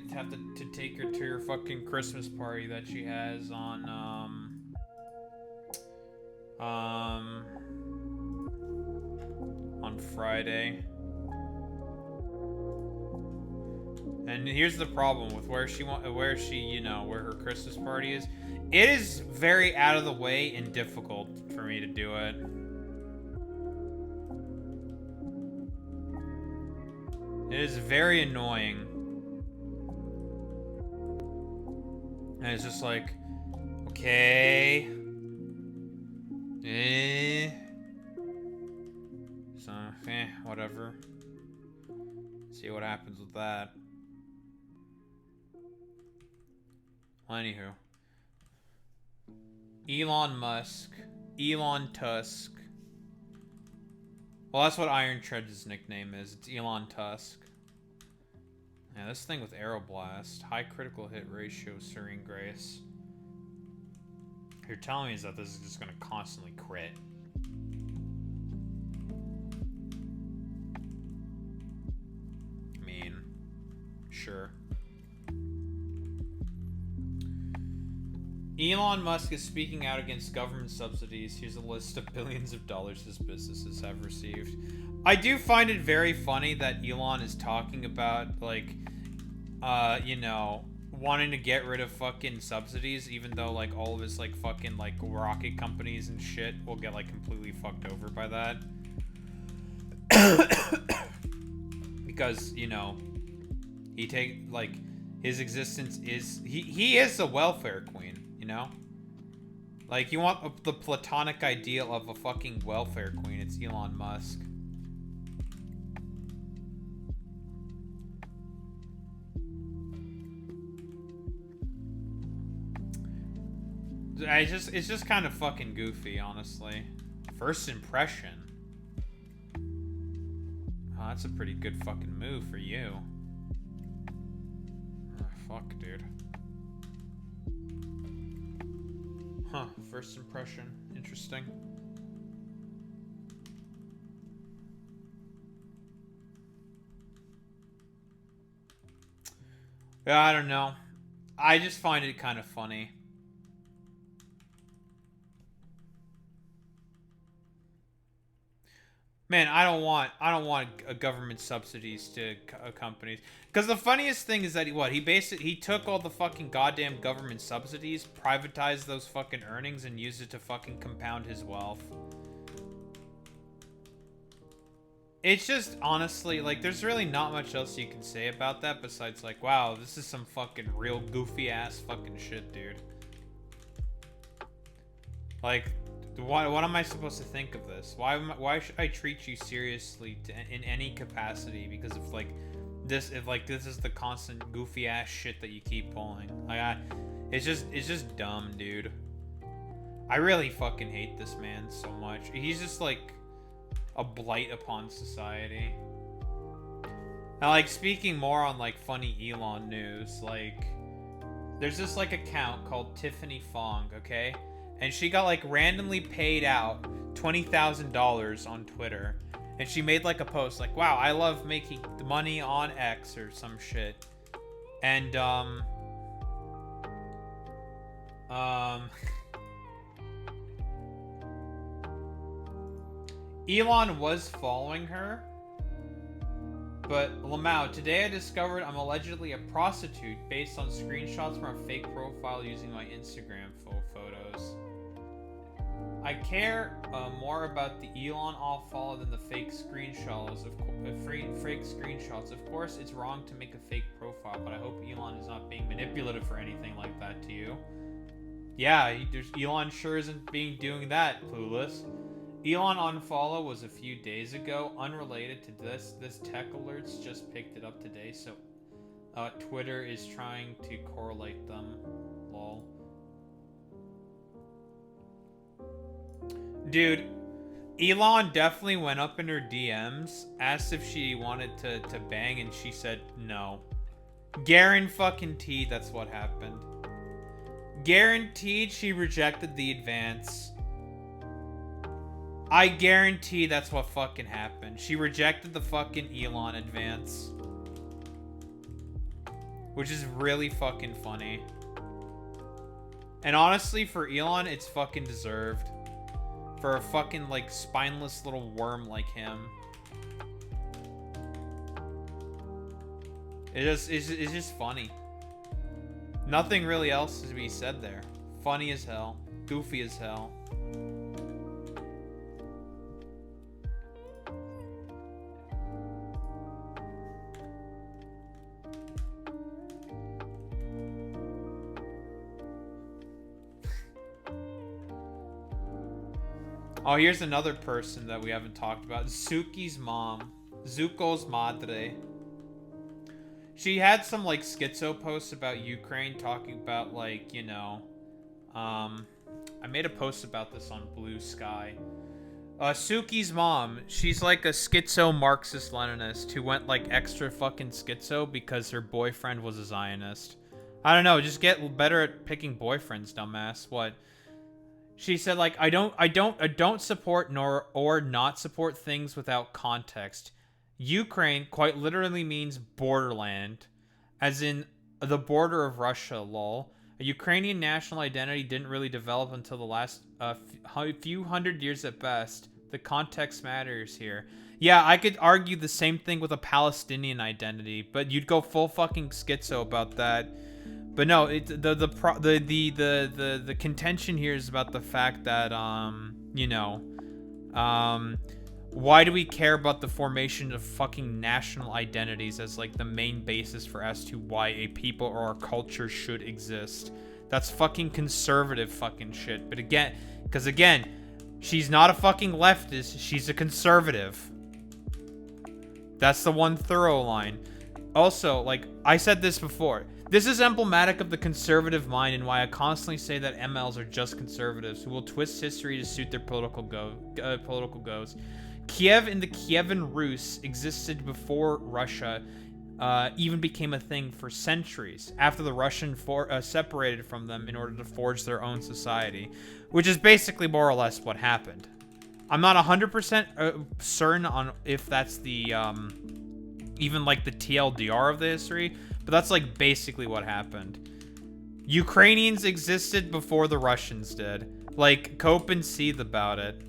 me to have to take her to her fucking Christmas party that she has on Friday. And here's the problem with where her Christmas party is. It is very out of the way and difficult for me to do it. It is very annoying. And it's just like, okay. So, whatever. See what happens with that. Well, anywho. Elon Musk. Elon Tusk. Well, that's what Iron Tread's nickname is. It's Elon Tusk. Yeah, this thing with Aeroblast. High critical hit ratio, Serene Grace. You're telling me is that this is just going to constantly crit. I mean, sure. Elon Musk is speaking out against government subsidies. Here's a list of billions of dollars his businesses have received. I do find it very funny that Elon is talking about, like, wanting to get rid of fucking subsidies, even though, like, all of his, like, fucking, like, rocket companies and shit will get, like, completely fucked over by that. Because, his existence is, he is the welfare queen. Like, you want the platonic ideal of a fucking welfare queen, it's Elon Musk. It's just kind of fucking goofy, honestly. First impression. Oh, that's a pretty good fucking move for you. Oh, fuck, dude. Huh, first impression. Interesting. Yeah, I don't know. I just find it kind of funny. Man, I don't want government subsidies to companies. Because the funniest thing is that he took all the fucking goddamn government subsidies, privatized those fucking earnings, and used it to fucking compound his wealth. It's just, honestly, like, there's really not much else you can say about that besides, like, wow, this is some fucking real goofy ass fucking shit, dude. Like, what am I supposed to think of this? Why should I treat you seriously in any capacity? Because if this is the constant goofy ass shit that you keep pulling. Like, it's just dumb, dude. I really fucking hate this man so much. He's just like a blight upon society. Now, like, speaking more on like funny Elon news, like, there's this like account called Tiffany Fong, okay? And she got, like, randomly paid out $20,000 on Twitter. And she made, like, a post, like, wow, I love making money on X or some shit. And, Elon was following her. But, Lamau, today I discovered I'm allegedly a prostitute based on screenshots from a fake profile using my Instagram photos. I care more about the Elon off-follow than the fake screenshots. Fake screenshots. Of course, it's wrong to make a fake profile, but I hope Elon is not being manipulative or anything like that to you. Yeah, Elon sure isn't doing that, clueless. Elon unfollow was a few days ago, unrelated to this. This tech alerts just picked it up today, so Twitter is trying to correlate them. Lol. Dude, Elon definitely went up in her DMs, asked if she wanted to bang, and she said no. Guaranteed that's what happened. Guaranteed she rejected the advance. I guarantee that's what fucking happened. She rejected the fucking Elon advance. which is really fucking funny. And honestly, for Elon, it's fucking deserved. For a fucking, like, spineless little worm like him. It's just funny. Nothing really else is to be said there. Funny as hell. Goofy as hell. Oh, here's another person that we haven't talked about. Suki's mom. Zuko's madre. She had some, like, schizo posts about Ukraine, talking about, like, you know... I made a post about this on Blue Sky. Suki's mom, she's like a schizo Marxist-Leninist who went, like, extra fucking schizo because her boyfriend was a Zionist. I don't know, just get better at picking boyfriends, dumbass. What? She said, like, I don't support or not support things without context. Ukraine quite literally means borderland, as in the border of Russia, lol. A Ukrainian national identity didn't really develop until the last few hundred years at best. The context matters here. Yeah, I could argue the same thing with a Palestinian identity, but you'd go full fucking schizo about that. But no, the contention here is about the fact that you know, why do we care about the formation of fucking national identities as like the main basis for as to why a people or a culture should exist? That's fucking conservative fucking shit. But again, because again, she's not a fucking leftist, she's a conservative. That's the one thorough line. Also, like I said this before, this is emblematic of the conservative mind and why I constantly say that MLs are just conservatives who will twist history to suit their political goals. Kiev and the Kievan Rus existed before Russia even became a thing for centuries, after the Russian separated from them in order to forge their own society, which is basically more or less what happened. I'm not 100% certain on if that's the even like the TLDR of the history, but that's like basically what happened. Ukrainians existed before the Russians did. Like, cope and seethe about it.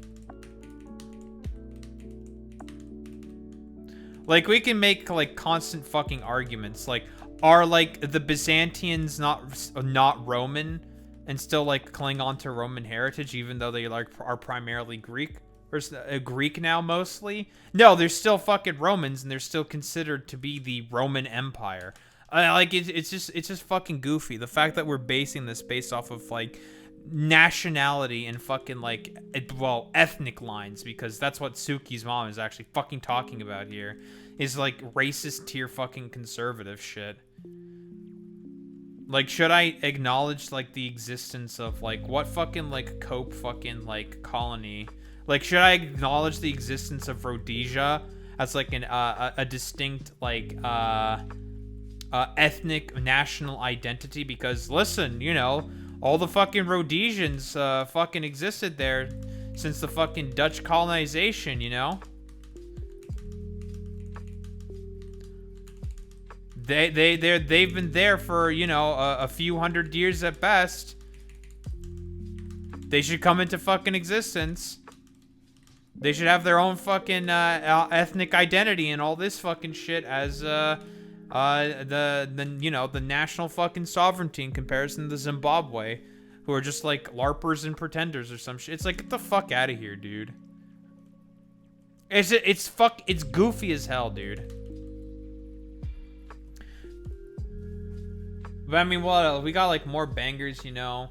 Like, we can make like constant fucking arguments. Like, are like the Byzantians not Roman and still like cling on to Roman heritage, even though they like are primarily Greek? Or Greek now mostly? No, they're still fucking Romans, and they're still considered to be the Roman Empire. Like it's just fucking goofy. The fact that we're basing this based off of like nationality and fucking like ethnic lines, because that's what Suki's mom is actually fucking talking about here, is like racist tier fucking conservative shit. Like, should I acknowledge like the existence of like what fucking like cope fucking like colony? Like, should I acknowledge the existence of Rhodesia as like a distinct like ethnic national identity? Because listen, you know, all the fucking Rhodesians fucking existed there since the fucking Dutch colonization, you know? They've been there for, you know, a few hundred years at best. They should come into fucking existence. They should have their own fucking ethnic identity and all this fucking shit as the you know, the national fucking sovereignty in comparison to Zimbabwe, who are just like LARPers and pretenders or some shit. It's like, get the fuck out of here, dude. It's goofy as hell, dude. But I mean, what else? We got like more bangers, you know.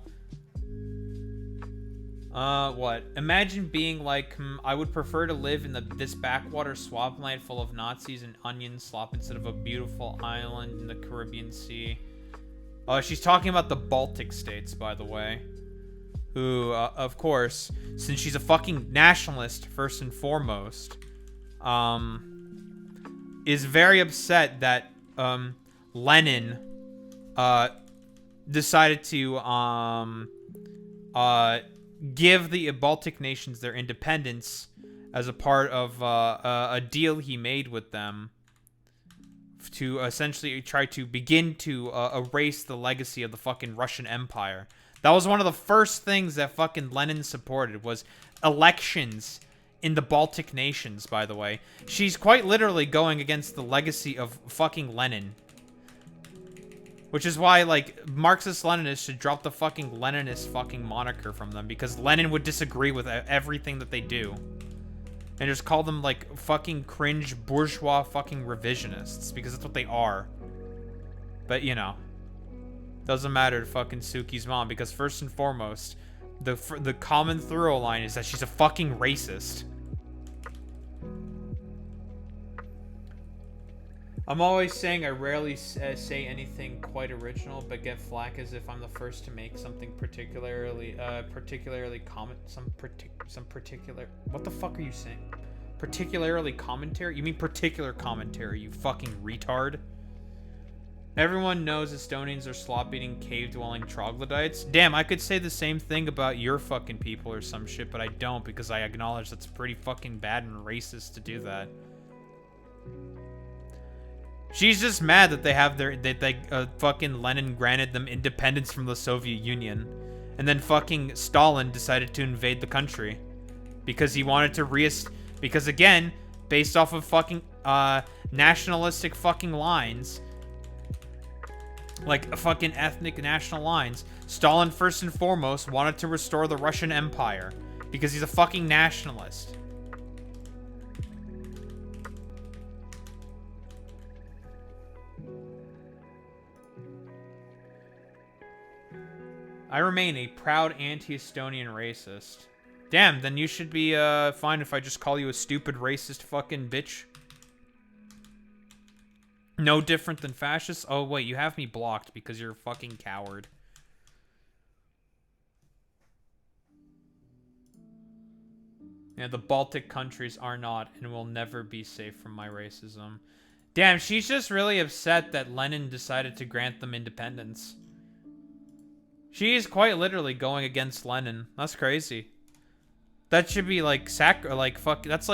What? Imagine being like, I would prefer to live in this backwater swampland full of Nazis and onion slop instead of a beautiful island in the Caribbean Sea. She's talking about the Baltic states, by the way. Who, of course, since she's a fucking nationalist, first and foremost, is very upset that, Lenin, decided to, give the Baltic nations their independence as a part of a deal he made with them to essentially try to begin to erase the legacy of the fucking Russian Empire. That was one of the first things that fucking Lenin supported, was elections in the Baltic nations, by the way. She's quite literally going against the legacy of fucking Lenin. Which is why, like, Marxist-Leninists should drop the fucking Leninist fucking moniker from them, because Lenin would disagree with everything that they do. And just call them, like, fucking cringe bourgeois fucking revisionists, because that's what they are. But, you know. Doesn't matter to fucking Suki's mom, because first and foremost, the common through line is that she's a fucking racist. I'm always saying I rarely say anything quite original, but get flack as if I'm the first to make something particularly what the fuck are you saying? Particularly commentary? You mean particular commentary, you fucking retard? Everyone knows Estonians are slop-eating, cave-dwelling troglodytes. Damn, I could say the same thing about your fucking people or some shit, but I don't, because I acknowledge that's pretty fucking bad and racist to do that. She's just mad that they have fucking Lenin granted them independence from the Soviet Union. And then fucking Stalin decided to invade the country. Because he wanted to because again, based off of fucking, nationalistic fucking lines, like fucking ethnic national lines, Stalin first and foremost wanted to restore the Russian Empire. Because he's a fucking nationalist. I remain a proud anti-Estonian racist. Damn, then you should be fine if I just call you a stupid racist fucking bitch. No different than fascist? Oh wait, you have me blocked because you're a fucking coward. Yeah, the Baltic countries are not and will never be safe from my racism. Damn, she's just really upset that Lenin decided to grant them independence. She is quite literally going against Lenin. That's crazy. That should be like that's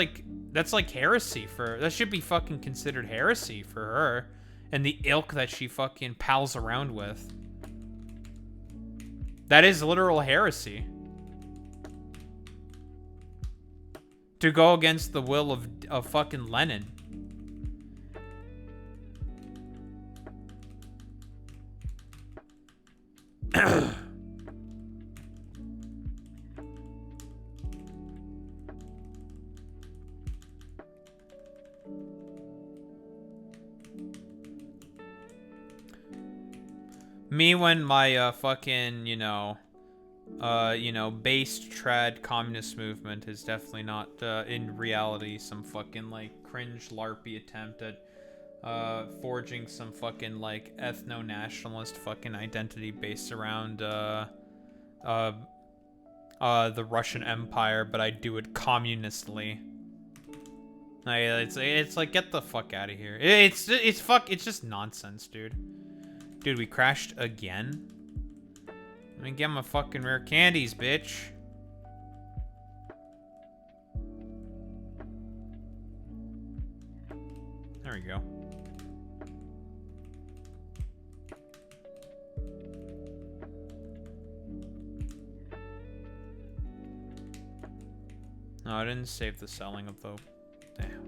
like heresy for, that should be fucking considered heresy for her and the ilk that she fucking pals around with. That is literal heresy. To go against the will of fucking Lenin. Me when my fucking, based trad communist movement is definitely not in reality some fucking like cringe larpy attempt at forging some fucking like ethno-nationalist fucking identity based around the Russian Empire, but I do it communistly. It's like, get the fuck out of here. It's just nonsense, dude. Dude, we crashed again? Let me get my fucking rare candies, bitch. There we go. No, I didn't save the selling of the...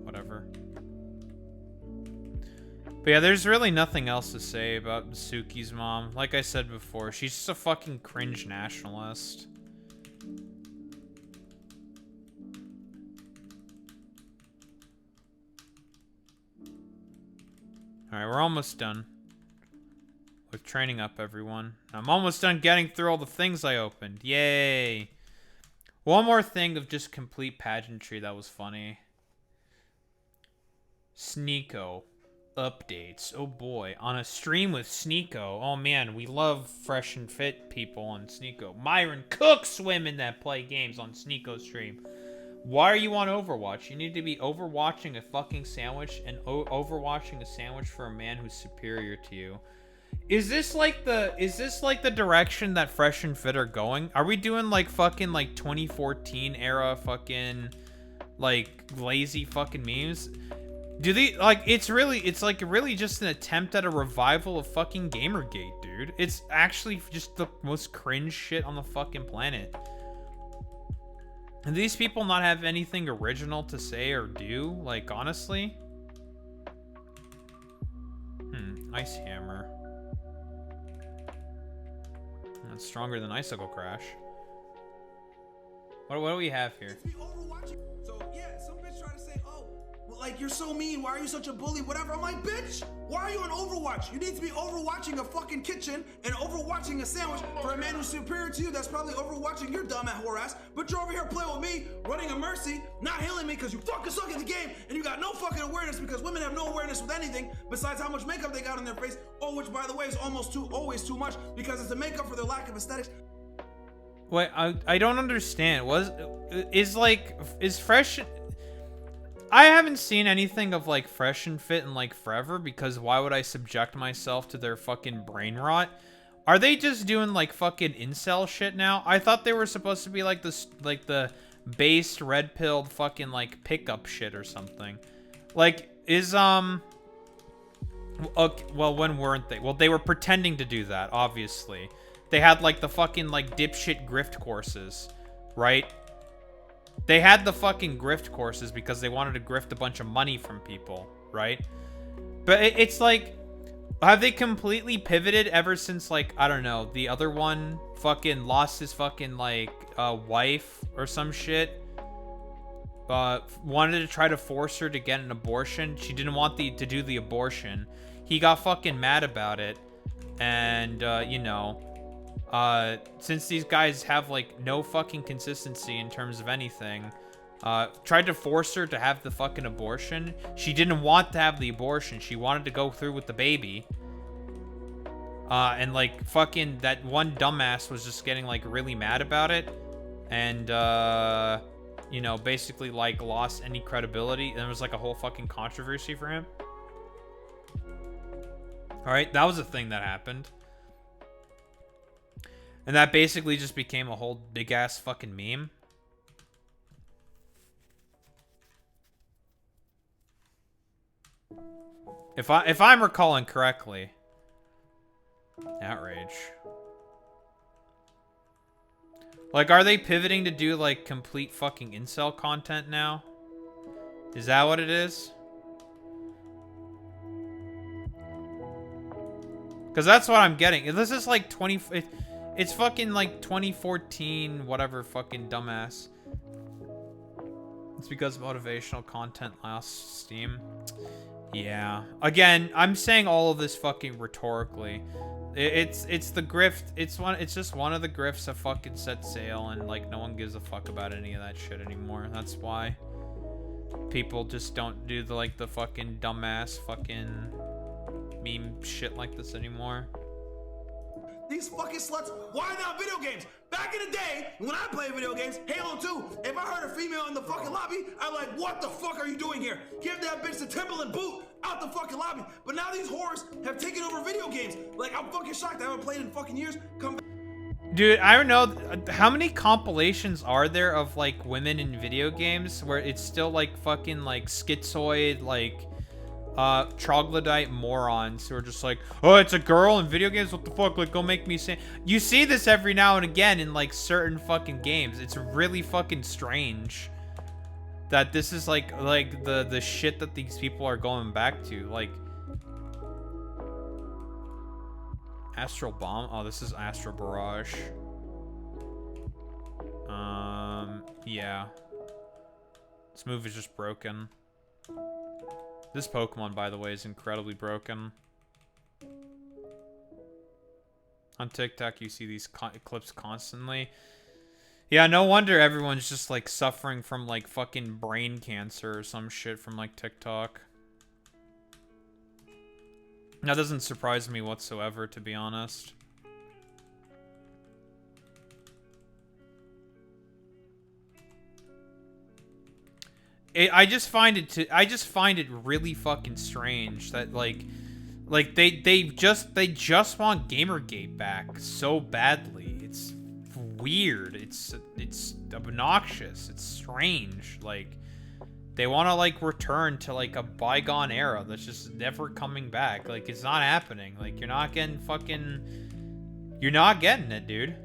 whatever. But yeah, there's really nothing else to say about Suki's mom. Like I said before, she's just a fucking cringe nationalist. Alright, we're almost done with training up everyone. I'm almost done getting through all the things I opened. Yay! One more thing of just complete pageantry that was funny. Sneeko updates. Oh boy. On a stream with Sneeko. Oh man, we love fresh and fit people on Sneeko. Myron cooks women that play games on Sneeko stream. Why are you on Overwatch? You need to be overwatching a fucking sandwich and overwatching a sandwich for a man who's superior to you. Is this like the direction that Fresh and Fit are going? Are we doing like fucking like 2014 era fucking like lazy fucking memes? Do they, like, it's like really just an attempt at a revival of fucking Gamergate, dude. It's actually just the most cringe shit on the fucking planet. Do these people not have anything original to say or do? Like, honestly? Ice Hammer. That's stronger than Icicle Crash. What do we have here? So yeah, some bitch try to say, oh, well, like you're so mean. Why are you such a bully? Whatever. I'm like, bitch, why are you on Overwatch? You need to be overwatching a fucking kitchen and overwatching a sandwich for a man who's superior to you. That's probably overwatching your dumb ass whore ass. But you're over here playing with me, running a mercy, not healing me because you fucking suck at the game and you got no fucking awareness because women have no awareness with anything besides how much makeup they got on their face. Oh, which by the way is always too much because it's a makeup for their lack of aesthetics. Wait, I don't understand. Is Fresh... I haven't seen anything of, like, Fresh and Fit in, like, forever, because why would I subject myself to their fucking brain rot? Are they just doing, like, fucking incel shit now? I thought they were supposed to be, like, this, like, the based, red-pilled fucking, like, pickup shit or something. Like, is, okay, well, when weren't they? Well, they were pretending to do that, obviously. They had, like, the fucking, like, dipshit grift courses, right? They had the fucking grift courses because they wanted to grift a bunch of money from people, right? But it's like, have they completely pivoted ever since, like, I don't know, the other one fucking lost his fucking, like, wife or some shit? Wanted to try to force her to get an abortion. She didn't want to do the abortion. He got fucking mad about it. And, you know... since these guys have, like, no fucking consistency in terms of anything, tried to force her to have the fucking abortion. She didn't want to have the abortion. She wanted to go through with the baby. And, like, fucking that one dumbass was just getting, like, really mad about it. And, you know, basically, like, lost any credibility. And there was, like, a whole fucking controversy for him. Alright, that was a thing that happened. And that basically just became a whole big-ass fucking meme. If I'm recalling correctly. Outrage. Like, are they pivoting to do, like, complete fucking incel content now? Is that what it is? Because that's what I'm getting. This is like 20... It's fucking like 2014, whatever fucking dumbass. It's because of motivational content lost steam. Yeah. Again, I'm saying all of this fucking rhetorically. It's the grift. It's just one of the grifts that fucking set sail, and like no one gives a fuck about any of that shit anymore. That's why people just don't do the fucking dumbass fucking meme shit like this anymore. These fucking sluts, why not video games? Back in the day, when I played video games, Halo 2, if I heard a female in the fucking lobby, I'm like, what the fuck are you doing here? Give that bitch the Timberland boot out the fucking lobby. But now these whores have taken over video games. Like, I'm fucking shocked. I haven't played in fucking years. Come back. Dude, I don't know. How many compilations are there of, like, women in video games where it's still, like, fucking, like, schizoid, like... troglodyte morons who are just like, oh, it's a girl in video games, what the fuck, like, go make me say. You see this every now and again in, like, certain fucking games. It's really fucking strange that this is like the shit that these people are going back to. Like, Astral Bomb. Oh, this is Astral Barrage. Yeah, this move is just broken. This Pokemon, by the way, is incredibly broken. On TikTok, you see these clips constantly. Yeah, no wonder everyone's just, like, suffering from, like, fucking brain cancer or some shit from, like, TikTok. That doesn't surprise me whatsoever, to be honest. I just find it really fucking strange that like they just want Gamergate back so badly. It's weird. It's obnoxious. It's strange. Like, They want to like return to like a bygone era that's just never coming back. Like it's not happening. Like you're not getting it, dude.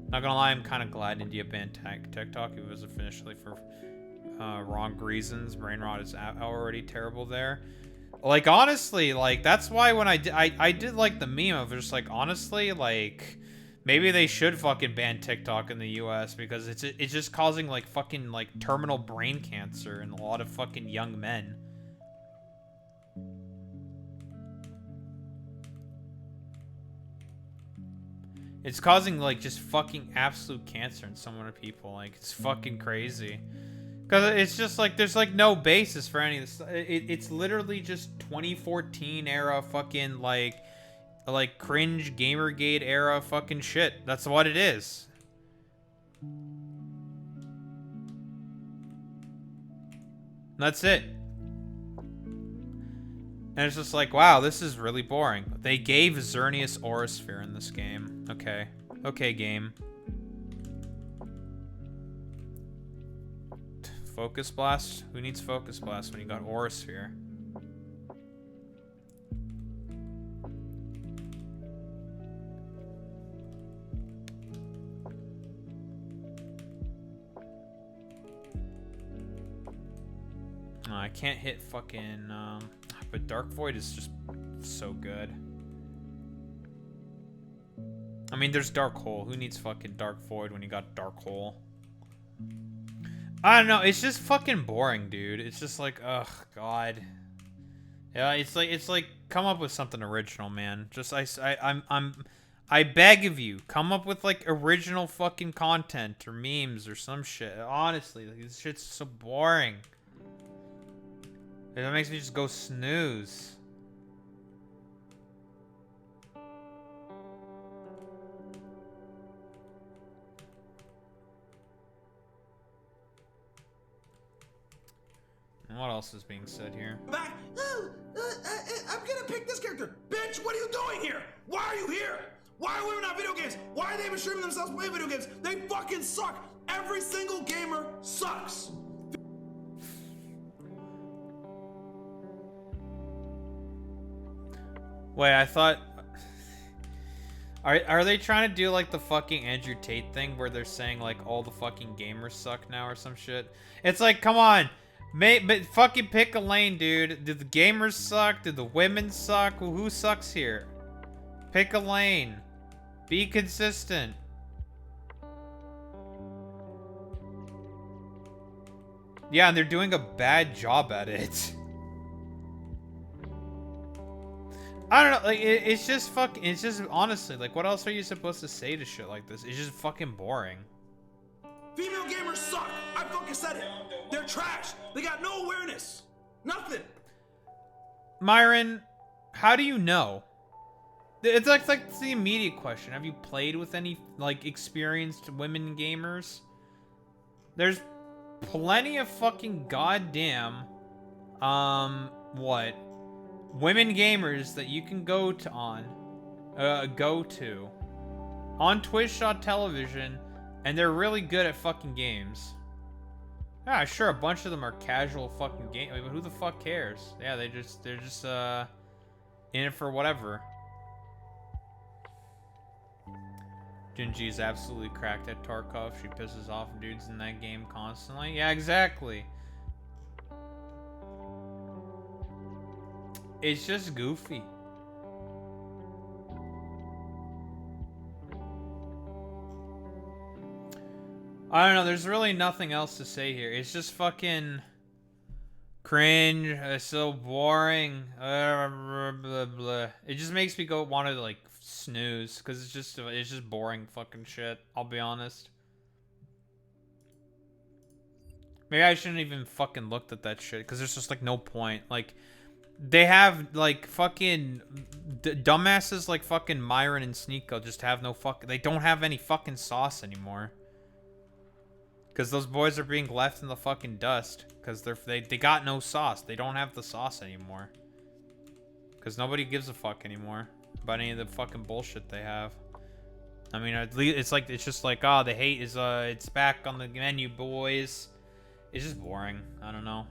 Not gonna lie, I'm kind of glad India banned TikTok. It was officially for wrong reasons. Brain rot is already terrible there. Like honestly, like that's why when I did like the meme of just like honestly like maybe they should fucking ban TikTok in the US because it's just causing like fucking like terminal brain cancer in a lot of fucking young men. It's causing like just fucking absolute cancer in so many people. Like it's fucking crazy. Cause it's just like there's like no basis for any of this. It's literally just 2014 era fucking like cringe Gamergate era fucking shit. That's what it is. That's it. And it's just like, wow, this is really boring. They gave Xerneas Aurasphere in this game. Okay. Okay, game. Focus Blast? Who needs Focus Blast when you got Aurasphere? Oh, I can't hit fucking, but Dark Void is just so good. I mean, there's Dark Hole. Who needs fucking Dark Void when you got Dark Hole? I don't know. It's just fucking boring, dude. It's just like, ugh, God. Yeah, it's like, come up with something original, man. Just, I beg of you, come up with like original fucking content or memes or some shit. Honestly, like, this shit's so boring. It makes me just go snooze. And what else is being said here? Back. I'm gonna pick this character. Bitch, what are you doing here? Why are you here? Why are women on video games? Why are they even streaming themselves play video games? They fucking suck. Every single gamer sucks. Wait, I thought... Are they trying to do like the fucking Andrew Tate thing where they're saying like all the fucking gamers suck now or some shit? It's like, come on. But fucking pick a lane, dude. Do the gamers suck? Do the women suck? Who sucks here? Pick a lane. Be consistent. Yeah, and they're doing a bad job at it. I don't know, like, it's just fucking, it's just, honestly, like, what else are you supposed to say to shit like this? It's just fucking boring. Female gamers suck. I fucking said it. They're trash. They got no awareness. Nothing. Myron, how do you know? It's like the immediate question. Have you played with any, like, experienced women gamers? There's plenty of fucking goddamn, what? Women gamers that you can go to on Twitch.tv, and they're really good at fucking games. Yeah, sure, a bunch of them are casual fucking game, but who the fuck cares? Yeah, they're just in it for whatever. Gingy is absolutely cracked at Tarkov. She pisses off dudes in that game constantly. Yeah, exactly. It's just goofy. I don't know, there's really nothing else to say here. It's just fucking cringe. It's so boring. Blah, blah. It just makes me want to like snooze because it's just boring fucking shit. I'll be honest. Maybe I shouldn't even fucking looked at that shit because there's just like no point. Like, they have like fucking dumbasses like fucking Myron and Sneeko just have no fuck. They don't have any fucking sauce anymore. Because those boys are being left in the fucking dust. Because they got no sauce. They don't have the sauce anymore. Because nobody gives a fuck anymore about any of the fucking bullshit they have. I mean, at least it's just like, oh, the hate is it's back on the menu, boys. It's just boring. I don't know.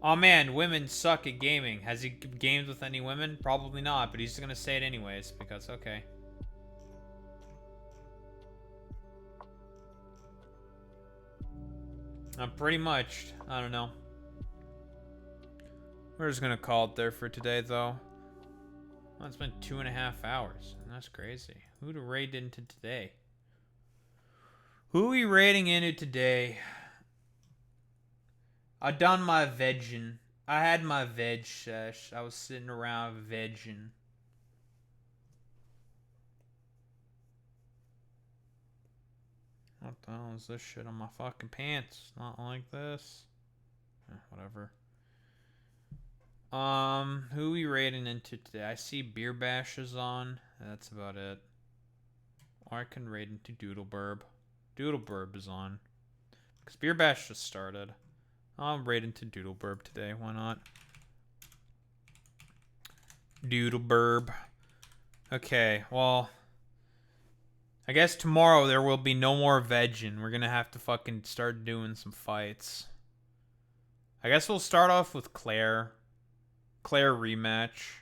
Oh man, women suck at gaming. Has he gamed with any women? Probably not, but he's gonna say it anyways because okay. Pretty much. I don't know. We're just gonna call it there for today, though. Well, it's been 2.5 hours. That's crazy. Who to raid into today? Who we raiding into today? I done my vegging. I had my veg sesh. I was sitting around vegging. What the hell is this shit on my fucking pants? Not like this. Whatever. Who we raiding into today? I see Beer Bash is on. That's about it. Or I can raid into Doodleburb. Doodleburb is on. Because Beer Bash just started. I'll raid into Doodleburb today. Why not? Doodleburb. Okay, well. I guess tomorrow there will be no more vegging. We're gonna have to fucking start doing some fights. I guess we'll start off with Claire. Claire rematch.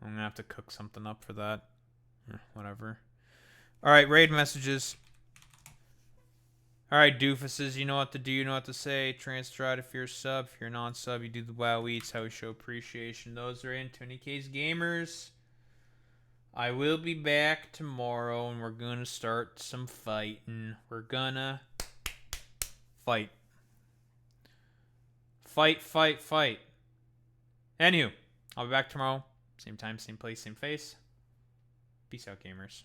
I'm gonna have to cook something up for that. Whatever. Alright, raid messages. Alright, doofuses, you know what to do, you know what to say. Transstride if you're a sub. If you're a non-sub, you do the WoW Eats, how we show appreciation. Those are in 20K's gamers. I will be back tomorrow and we're gonna start some fighting. We're gonna fight. Fight. Anywho, I'll be back tomorrow. Same time, same place, same face. Peace out, gamers.